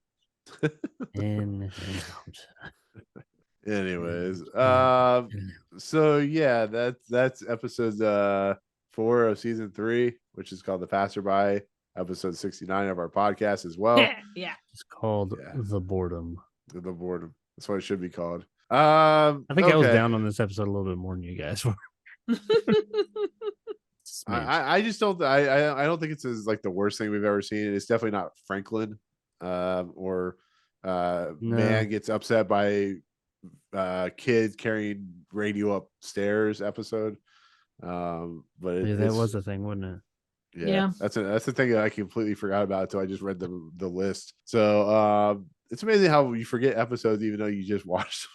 Speaker 5: In and out.
Speaker 3: Anyways,
Speaker 5: In and out.
Speaker 3: so yeah, that's episode 4 of season 3, which is called The Passerby, episode 69 of our podcast as well.
Speaker 4: Yeah.
Speaker 5: It's called
Speaker 3: Yeah.
Speaker 5: The Boredom.
Speaker 3: The boredom. That's what it should be called.
Speaker 5: I think I was
Speaker 3: okay.
Speaker 5: down on this episode a little bit more than you guys were. Smidge.
Speaker 3: I just don't I don't think it's as like the worst thing we've ever seen. It's definitely not Franklin or man gets upset by kid carrying radio upstairs episode. But
Speaker 5: Yeah, that was a thing, wasn't it?
Speaker 3: yeah. That's the thing that I completely forgot about until I just read the list. So it's amazing how you forget episodes even though you just watched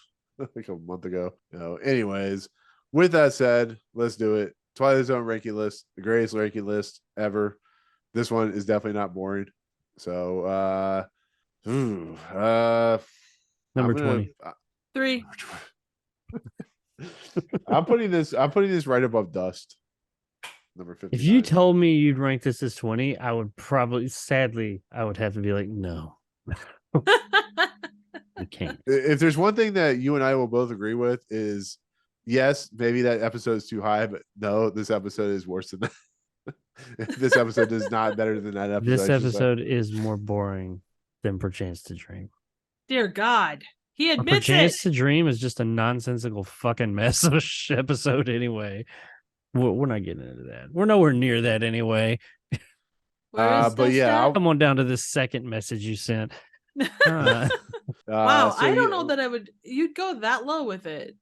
Speaker 3: like a month ago. Anyways, with that said, let's do it. Twilight Zone ranking list, the greatest ranking list ever. This one is definitely not boring. So
Speaker 5: Number
Speaker 3: I'm gonna-
Speaker 5: 20.
Speaker 4: 3.
Speaker 3: I'm putting this right above Dust. Number 50.
Speaker 5: If you told me you'd rank this as 20, I would probably, sadly, I would have to be like, no, you can't.
Speaker 3: If there's one thing that you and I will both agree with is yes, maybe that episode is too high, but no, this episode is worse than that. This episode is not better than that episode.
Speaker 5: This
Speaker 3: I should say.
Speaker 5: episode is more boring than Perchance to Dream.
Speaker 4: Dear God. He
Speaker 5: Or
Speaker 4: admits
Speaker 5: Perchance
Speaker 4: it.
Speaker 5: to Dream is just a nonsensical fucking mess of a episode anyway. We're not getting into that. We're nowhere near that anyway.
Speaker 4: Where is
Speaker 3: but
Speaker 4: this
Speaker 3: yeah,
Speaker 4: at?
Speaker 5: Come on down to this second message you sent.
Speaker 4: Wow,
Speaker 3: so
Speaker 4: I don't
Speaker 3: yeah-
Speaker 4: know that I would. You'd go that low with it.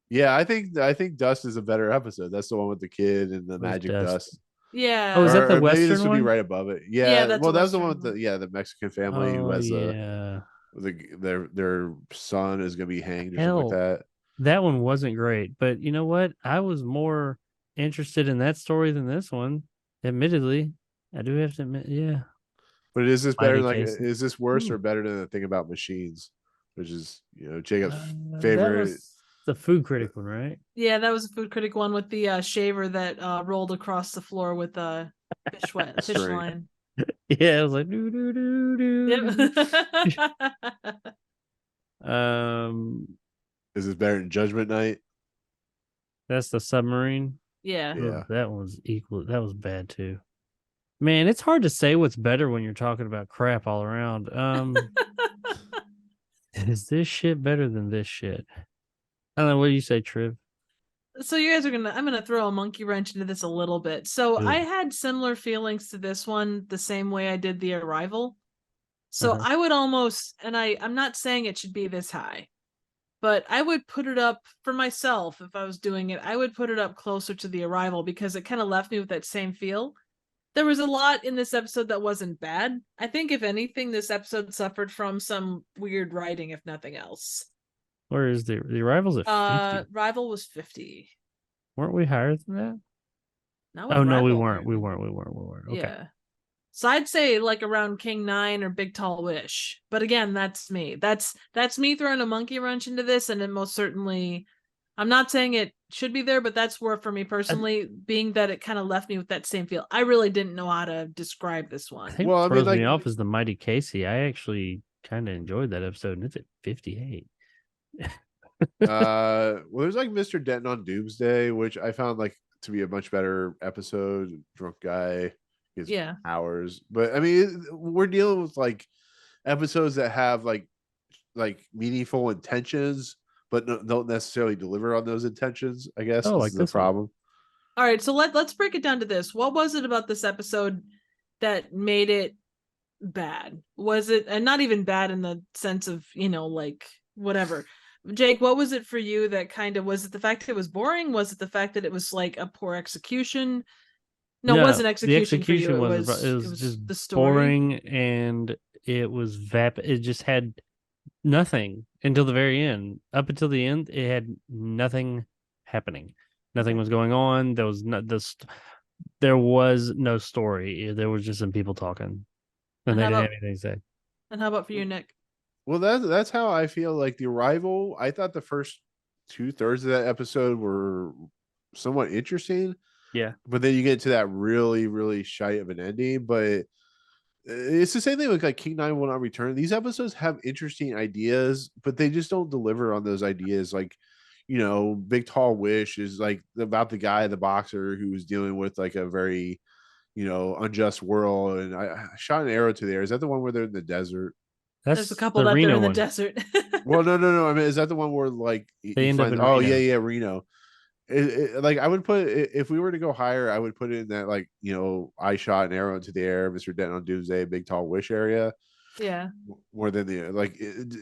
Speaker 3: Yeah, I think Dust is a better episode. That's the one with the kid and the
Speaker 5: Where's
Speaker 3: magic
Speaker 5: Dust?
Speaker 3: dust.
Speaker 4: Yeah.
Speaker 5: Oh, is that the
Speaker 3: Or maybe this
Speaker 5: Western
Speaker 3: would be
Speaker 5: one?
Speaker 3: right above it.
Speaker 4: Yeah,
Speaker 3: Yeah,
Speaker 4: that's
Speaker 3: well,
Speaker 4: a
Speaker 3: that was the one
Speaker 4: Western
Speaker 3: with the Mexican family who
Speaker 5: Oh,
Speaker 3: has
Speaker 5: yeah.
Speaker 3: their son is gonna be hanged or
Speaker 5: Hell.
Speaker 3: something like that.
Speaker 5: That one wasn't great, but you know what? I was more interested in that story than this one. Admittedly, I do have to admit, yeah.
Speaker 3: But is this better?
Speaker 5: Mighty
Speaker 3: Like,
Speaker 5: Casey.
Speaker 3: is this worse or better than the thing about machines which is Jacob's
Speaker 5: That
Speaker 3: favorite.
Speaker 5: was the food critic one, right?
Speaker 4: Yeah, that was a food critic one with the shaver that rolled across the floor with a fish
Speaker 3: String.
Speaker 4: line.
Speaker 5: Yeah, it was like do do do do.
Speaker 4: Yep.
Speaker 3: Is this better than Judgment Night?
Speaker 5: That's the submarine.
Speaker 4: Yeah.
Speaker 3: Yeah.
Speaker 5: That was equal. That was bad too. Man, it's hard to say what's better when you're talking about crap all around. Is this shit better than this shit? I don't know. What do you say, Triv?
Speaker 4: So you guys I'm gonna throw a monkey wrench into this a little bit. So
Speaker 5: Ugh.
Speaker 4: I had similar feelings to this one the same way I did The Arrival. So I would almost, and I'm not saying it should be this high, but I would put it up for myself if I was doing it. I would put it up closer to The Arrival because it kind of left me with that same feel. There was a lot in this episode that wasn't bad. I think if anything, this episode suffered from some weird writing, if nothing else.
Speaker 5: Where is the Arrival's at 50?
Speaker 4: Rival was 50.
Speaker 5: Weren't we higher than that?
Speaker 4: Not
Speaker 5: Oh
Speaker 4: with
Speaker 5: no, we
Speaker 4: Rival.
Speaker 5: weren't. We weren't. Okay.
Speaker 4: Yeah. So I'd say like around King 9 or Big Tall Wish. But again, that's me. That's me throwing a monkey wrench into this, and it most certainly, I'm not saying it should be there, but that's where for me personally, being that it kind of left me with that same feel. I really didn't know how to describe this one.
Speaker 5: I think
Speaker 3: Well, I
Speaker 5: what
Speaker 3: mean,
Speaker 5: throws me
Speaker 3: like-
Speaker 5: off is the Mighty Casey. I actually kind of enjoyed that episode, and it's at 58.
Speaker 3: Well, there's like Mr. Denton on Doomsday, which I found like to be a much better episode. Drunk guy, his
Speaker 4: Yeah.
Speaker 3: hours, but I mean, we're dealing with like episodes that have like meaningful intentions, but don't necessarily deliver on those intentions. I guess
Speaker 5: Oh,
Speaker 3: this
Speaker 5: like
Speaker 3: is the
Speaker 5: this one.
Speaker 3: problem.
Speaker 4: All right, so let's break it down to this. What was it about this episode that made it bad? Was it, and not even bad in the sense of, like whatever. Jake, what was it for you that kind of, was it the fact that it was boring? Was it the fact that it was like a poor execution? No, it wasn't execution for you. It was
Speaker 5: just
Speaker 4: the story.
Speaker 5: boring, and it was vapid. It just had nothing until the very end. Up until the end, it had nothing happening. Nothing was going on. There was there was no story. There was just some people talking, and they didn't have anything to say.
Speaker 4: And how about for you, Nick?
Speaker 3: Well, that's how I feel. Like The Arrival, I thought the first 2/3 of that episode were somewhat interesting.
Speaker 5: Yeah,
Speaker 3: but then you get to that really, really shite of an ending. But it's the same thing with like King 9 Will Not Return. These episodes have interesting ideas, but they just don't deliver on those ideas. Like, Big Tall Wish is like about the guy, the boxer, who was dealing with like a very, unjust world. And I shot an arrow to the air. Is that the one where they're in the desert?
Speaker 4: There's a couple
Speaker 5: the
Speaker 4: that
Speaker 5: Reno
Speaker 4: they're in the
Speaker 5: one.
Speaker 4: desert.
Speaker 3: Well, no. I mean, is that the one where like
Speaker 5: They end up in
Speaker 3: oh
Speaker 5: Reno.
Speaker 3: yeah, Reno. Like I would put it, if we were to go higher, I would put it in that like I shot an arrow into the air, Mr. Denton on Doomsday, Big Tall Wish area.
Speaker 4: Yeah.
Speaker 3: More than the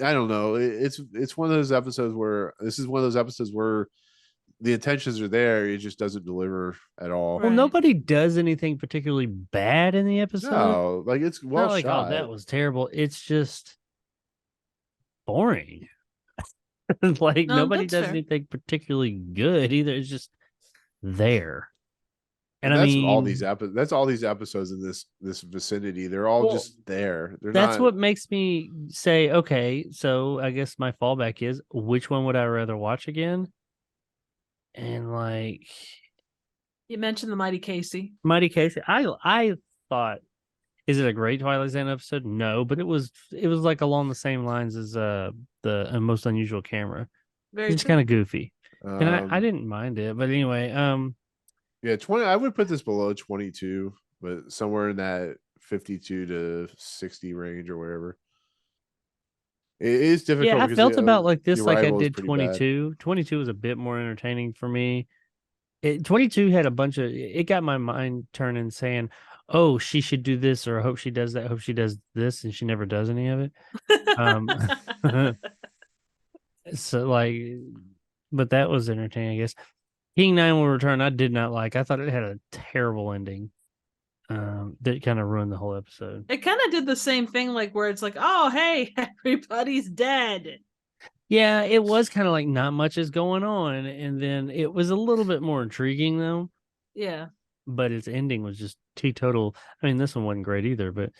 Speaker 3: I don't know. It's one of those episodes where this is one of those episodes where the intentions are there, it just doesn't deliver at all.
Speaker 5: Well,
Speaker 4: Right.
Speaker 5: nobody does anything particularly bad in the episode.
Speaker 3: No, like it's well
Speaker 5: Not like,
Speaker 3: shot.
Speaker 5: oh, that was terrible. It's just boring. Like
Speaker 4: No,
Speaker 5: nobody
Speaker 4: that's
Speaker 5: does
Speaker 4: fair.
Speaker 5: anything particularly good either. It's just there. And I
Speaker 3: that's
Speaker 5: mean,
Speaker 3: all these episodes. That's all these episodes in this vicinity. They're all
Speaker 5: Well,
Speaker 3: just there. They're
Speaker 5: that's
Speaker 3: not.
Speaker 5: what makes me say, okay, so I guess my fallback is, which one would I rather watch again? And like
Speaker 4: You mentioned the Mighty Casey.
Speaker 5: Mighty Casey, I thought, is it a great Twilight Zone episode? No, but it was like along the same lines as the Most Unusual Camera.
Speaker 4: Very
Speaker 5: It's
Speaker 4: true.
Speaker 5: kind of goofy, and I
Speaker 3: um,
Speaker 5: didn't mind it. But anyway,
Speaker 3: Yeah, 20. I would put this below 22, but somewhere in that 52 to 60 range or whatever. It is difficult.
Speaker 5: yeah, I
Speaker 3: because
Speaker 5: felt about like this,
Speaker 3: The
Speaker 5: like I
Speaker 3: Arrival is
Speaker 5: did
Speaker 3: pretty bad.
Speaker 5: 22. 22 was a bit more entertaining for me. 22 had a bunch of, it got my mind turning, saying, "Oh, she should do this," or "I hope she does that. I hope she does this," and she never does any of it. So like, but that was entertaining, I guess. King 9 Will Return, I did not like. I thought it had a terrible ending. That kind of ruined the whole episode.
Speaker 4: It kind of did the same thing, like where it's like, oh, hey, everybody's dead.
Speaker 5: Yeah, it was kind of like not much is going on, and then it was a little bit more intriguing though.
Speaker 4: Yeah.
Speaker 5: But its ending was just teetotal. I mean, this one wasn't great either, but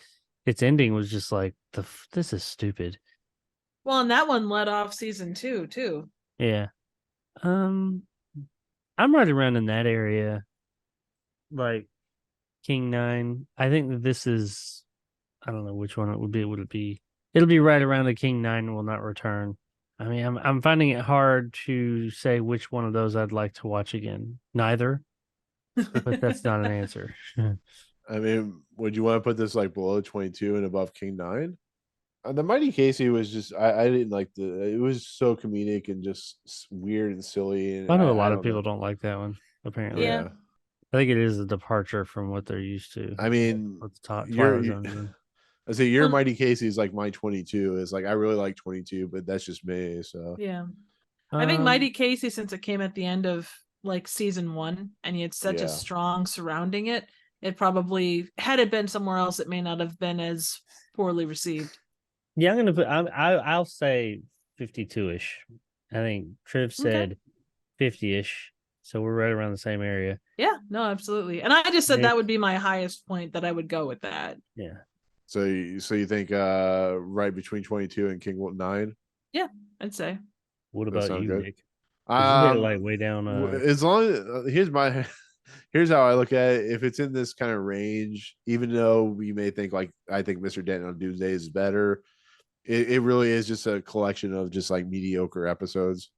Speaker 5: its ending was just like this is stupid.
Speaker 4: Well, and that one led off season 2 too.
Speaker 5: Yeah. I'm right around in that area. Like King 9. I think that this is, I don't know which one it would be. Would it be? It'll be right around the King 9 will not return. I mean, I'm finding it hard to say which one of those I'd like to watch again. Neither, but that's not an answer.
Speaker 3: I mean, would you want to put this like below 22 and above King 9? The Mighty Casey was just I didn't like it was so comedic and just weird and silly. And
Speaker 5: I know a lot of
Speaker 3: don't
Speaker 5: people
Speaker 3: know.
Speaker 5: don't like that one. Apparently,
Speaker 4: Yeah.
Speaker 5: I think it is a departure from what they're used to.
Speaker 3: I mean,
Speaker 5: What's top
Speaker 3: you're,
Speaker 5: Twilight Zone doing.
Speaker 3: I say your
Speaker 4: Well-
Speaker 3: Mighty Casey is like my 22. Is like I really like 22, but that's just me. So
Speaker 4: Yeah. I think Mighty Casey, since it came at the end of like season 1 and you had such
Speaker 3: Yeah.
Speaker 4: a strong surrounding it, it probably, had it been somewhere else, it may not have been as poorly received.
Speaker 5: Yeah, I'm gonna put. I'll say 52-ish. I think Triv said 50-ish, so we're right around the same area.
Speaker 4: Yeah, no, absolutely. And I just said
Speaker 5: Yeah.
Speaker 4: that would be my highest point that I would go with that.
Speaker 5: Yeah,
Speaker 3: so you think right between 22 and King 9?
Speaker 4: I'd say.
Speaker 5: what
Speaker 3: That
Speaker 5: about
Speaker 3: sound
Speaker 5: you,
Speaker 3: good.
Speaker 5: Nick? 'Cause you hit it, like way down.
Speaker 3: As long as here's how I look at it. If it's in this kind of range, even though we may think like I think Mr. Denton on Doomsday is better, it really is just a collection of just like mediocre episodes.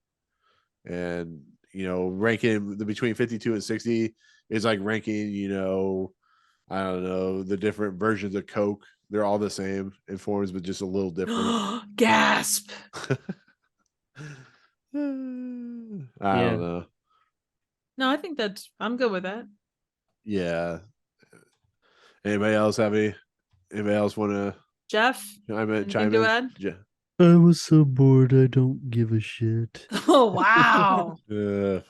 Speaker 3: And ranking between 52 and 60 is like ranking, I don't know, the different versions of Coke. They're all the same in forms, but just a little different.
Speaker 4: Gasp.
Speaker 3: I don't know.
Speaker 4: No, I think I'm good with that.
Speaker 3: Yeah. Anybody else have any? Anybody else want to
Speaker 4: Jeff,
Speaker 3: chime
Speaker 4: anything to
Speaker 3: in?
Speaker 4: add?
Speaker 5: I was so bored. I don't give a shit.
Speaker 4: Oh, wow.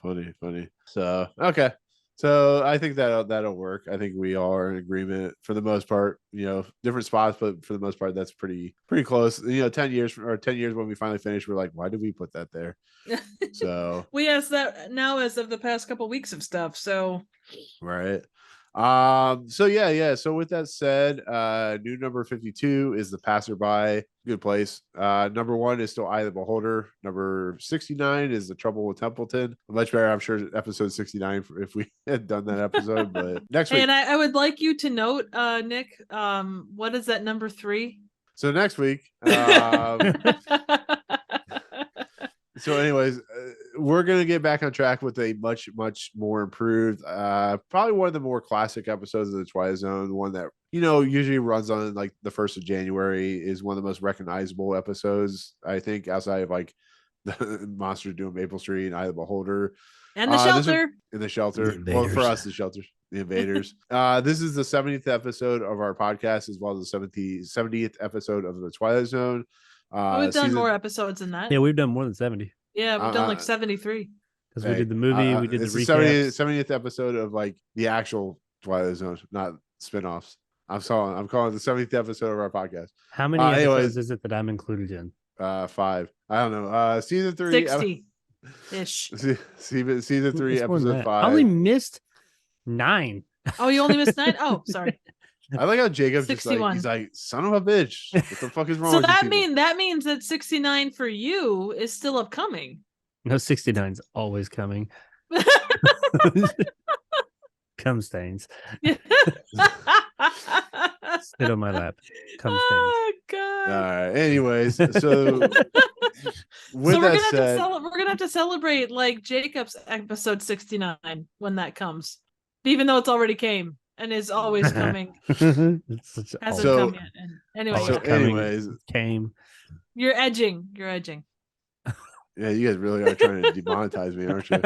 Speaker 3: Funny. So okay. So I think that'll work. I think we all are in agreement for the most part. Different spots, but for the most part, that's pretty close. 10 years when we finally finish, we're like, why did we put that there? So
Speaker 4: we asked that now as of the past couple weeks of stuff. So
Speaker 3: right. So yeah. So with that said, new number 52 is The Passerby. Good place. Number 1 is still Eye of the Beholder. Number 69 is The Trouble with Templeton. Much better, I'm sure, episode 69 if we had done that episode. But next week.
Speaker 4: And I would like you to note, Nick, what is that number 3?
Speaker 3: So next week. So anyways, we're going to get back on track with a much, much more improved, probably one of the more classic episodes of the Twilight Zone. One that, usually runs on like the 1st of January, is one of the most recognizable episodes, I think, outside of like the Monsters Doing Maple Street and Eye of the Beholder.
Speaker 4: And the shelter.
Speaker 3: In the shelter.
Speaker 5: The
Speaker 3: Well, for
Speaker 5: Invaders.
Speaker 3: us, the shelter. The Invaders. This is the 70th episode of our podcast, as well as the 70th episode of the Twilight Zone.
Speaker 4: We've done more episodes than that.
Speaker 5: Yeah, we've done more than 70
Speaker 4: Yeah, we've done like 73.
Speaker 5: because we did the movie, we did the
Speaker 3: it's the
Speaker 5: recaps.
Speaker 3: 70th episode of like the actual Twilight Zone, not spinoffs. I'm calling it the 70th episode of our podcast.
Speaker 5: How many episodes is it that I'm included in?
Speaker 3: 5. I don't know. Season 3,
Speaker 4: 60-ish.
Speaker 3: season 3,
Speaker 5: It's more than
Speaker 3: episode
Speaker 5: that.
Speaker 3: 5.
Speaker 5: I only missed 9.
Speaker 4: Oh, you only missed 9? Oh, sorry.
Speaker 3: I like how Jacob's just like,
Speaker 4: 61.
Speaker 3: he's like, son of a bitch. What the fuck is wrong
Speaker 4: So
Speaker 3: with you people?
Speaker 4: that means that 69 for you is still upcoming.
Speaker 5: No, 69's always coming. Cum stains. Sit on my lap. Cum stains.
Speaker 4: Oh
Speaker 3: All
Speaker 4: god.
Speaker 3: right. Anyways, so with
Speaker 4: So we're
Speaker 3: that
Speaker 4: gonna
Speaker 3: said,
Speaker 4: we're gonna have to celebrate like Jacob's episode 69 when that comes, even though it's already came and is always coming.
Speaker 5: Hasn't
Speaker 4: Hasn't
Speaker 3: So-
Speaker 4: come yet. And anyway,
Speaker 5: So-
Speaker 4: yeah.
Speaker 5: coming.
Speaker 3: anyways,
Speaker 5: came.
Speaker 4: You're edging. You're edging.
Speaker 3: yeah, you guys really are trying to demonetize me, aren't you?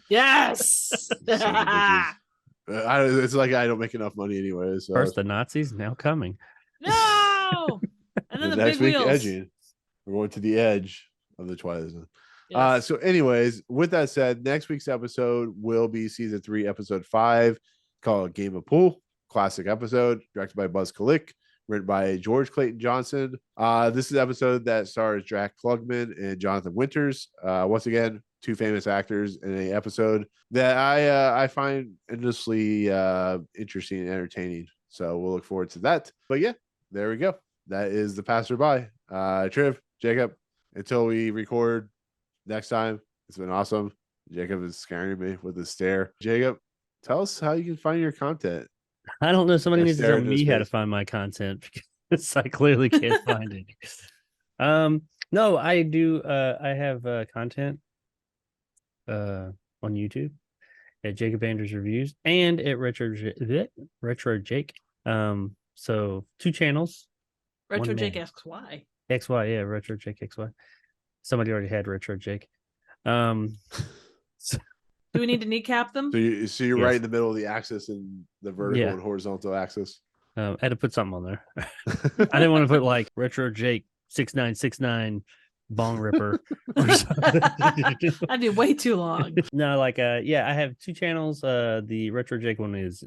Speaker 4: Yes.
Speaker 3: Son of bitches. It's like I don't make enough money anyway. So
Speaker 5: First the Nazis, now coming.
Speaker 4: No. And then
Speaker 3: the
Speaker 4: the
Speaker 3: next
Speaker 4: big
Speaker 3: week,
Speaker 4: wheels.
Speaker 3: edging. We're going to the edge of the Twilight Zone.
Speaker 4: Yes.
Speaker 3: So, anyways, with that said, next week's episode will be season 3, episode 5, called Game of Pool. Classic episode, directed by Buzz Kulik, written by George Clayton Johnson. This is an episode that stars Jack Klugman and Jonathan Winters. Once again, 2 famous actors in an episode that I find endlessly interesting and entertaining. So we'll look forward to that. But yeah, there we go. That is The Passerby. Triv, Jacob, until we record next time, it's been awesome. Jacob is scaring me with his stare. Jacob, tell us how you can find your content.
Speaker 5: I don't know. Somebody
Speaker 3: Yeah,
Speaker 5: needs to
Speaker 3: stare
Speaker 5: tell
Speaker 3: into his
Speaker 5: me how to
Speaker 3: face.
Speaker 5: find my content because I clearly can't find it. No, I do. I have content on YouTube at Jacob Andrews Reviews and at Retro Jake. So 2 channels.
Speaker 4: Retro
Speaker 5: One
Speaker 4: Jake
Speaker 5: man.
Speaker 4: asks why.
Speaker 5: XY, yeah, Retro Jake XY. Somebody already had Retro Jake. So,
Speaker 4: Do we need to kneecap them?
Speaker 3: So you're
Speaker 5: Yes.
Speaker 3: right in the middle of the axis and the vertical
Speaker 5: Yeah.
Speaker 3: and horizontal axis.
Speaker 5: I had to put something on there. I didn't want to put like Retro Jake 6969 Bong Ripper or something.
Speaker 4: That'd be way too long.
Speaker 5: No, like yeah, I have 2 channels. The Retro Jake one is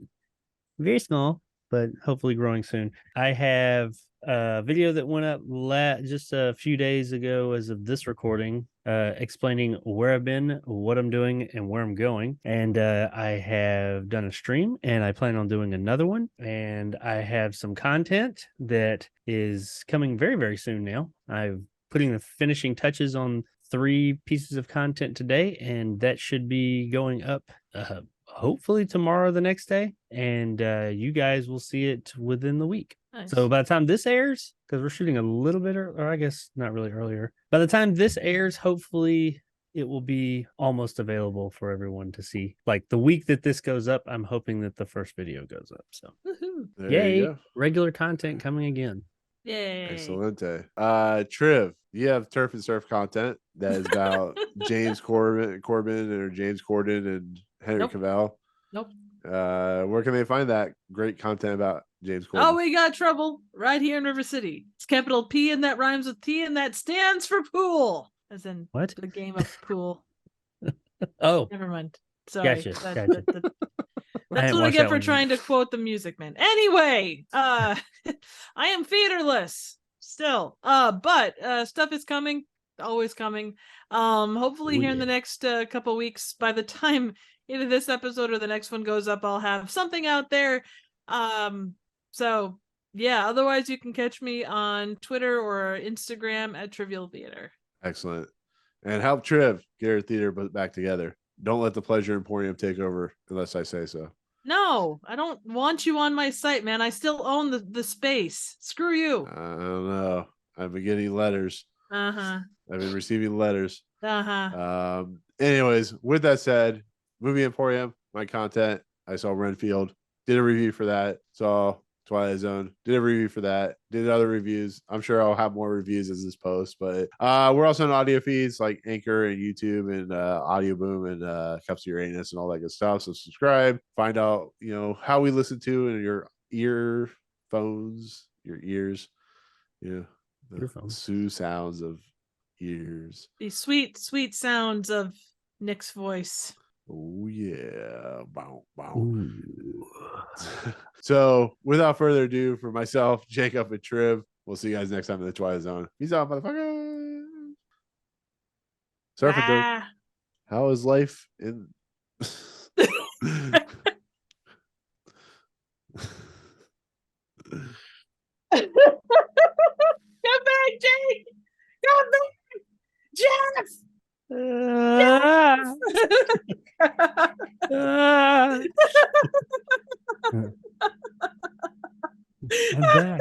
Speaker 5: very small, but hopefully growing soon. I have a video that went up just a few days ago as of this recording, explaining where I've been, what I'm doing, and where I'm going. And I have done a stream, and I plan on doing another one. And I have some content that is coming very, very soon now. I'm putting the finishing touches on 3 pieces of content today, and that should be going up hopefully tomorrow, the next day, and you guys will see it within the week.
Speaker 4: Nice.
Speaker 5: So by the time this airs, because we're shooting a little bit, or I guess not really earlier, by the time this airs, hopefully it will be almost available for everyone to see. Like the week that this goes up, I'm hoping that the first video goes up. So
Speaker 4: Woohoo.
Speaker 3: There
Speaker 5: yay,
Speaker 3: you go.
Speaker 5: regular content coming again.
Speaker 4: Yay.
Speaker 3: Excelente. Triv, you have Turf and Surf content that is about James Corbin or James Corden and Henry
Speaker 4: Nope.
Speaker 3: Cavill.
Speaker 4: Nope.
Speaker 3: Where can they find that great content about James Corden?
Speaker 4: Oh, we got trouble right here in River City. It's capital P and that rhymes with T and that stands for pool. As in
Speaker 5: What?
Speaker 4: the game of pool.
Speaker 5: Oh,
Speaker 4: Never mind. Sorry.
Speaker 5: Gotcha,
Speaker 4: That-
Speaker 5: gotcha.
Speaker 4: that-
Speaker 5: I
Speaker 4: That's
Speaker 5: hadn't
Speaker 4: what I
Speaker 5: watched
Speaker 4: get
Speaker 5: that
Speaker 4: for
Speaker 5: one.
Speaker 4: trying to quote the Music Man. Anyway, I am theaterless still. But stuff is coming, always coming. Hopefully
Speaker 5: Oh,
Speaker 4: here in the
Speaker 5: yeah.
Speaker 4: next couple weeks, by the time either this episode or the next one goes up, I'll have something out there. So yeah, otherwise you can catch me on Twitter or Instagram at Trivial Theater.
Speaker 3: Excellent. And help Triv get her theater back together. Don't let the Pleasure Emporium take over unless I say so.
Speaker 4: No, I don't want you on my site, man. I still own the space. Screw you.
Speaker 3: I don't know. I've been getting letters.
Speaker 4: Uh-huh.
Speaker 3: I've been receiving letters.
Speaker 4: Uh-huh.
Speaker 3: Anyways, with that said, Movie Emporium, my content. I saw Renfield, did a review for that. Saw Twilight Zone, did a review for that. Did other reviews. I'm sure I'll have more reviews as this post, but we're also on audio feeds like Anchor and YouTube and Audio Boom and Cups of Uranus and all that good stuff. So subscribe, find out how we listen to in your earphones, your ears, the
Speaker 5: Earphones.
Speaker 3: Sue sounds of ears.
Speaker 4: The sweet, sweet sounds of Nick's voice.
Speaker 3: Oh yeah. Bow, bow.
Speaker 5: Ooh.
Speaker 3: So without further ado, for myself, Jacob, and Triv, we'll see you guys next time in the Twilight Zone. Peace out, motherfucker. Surf and Dirt.
Speaker 4: Ah.
Speaker 3: How is life in
Speaker 4: Come back, Jake! Come back! Jeff!
Speaker 5: I'm back.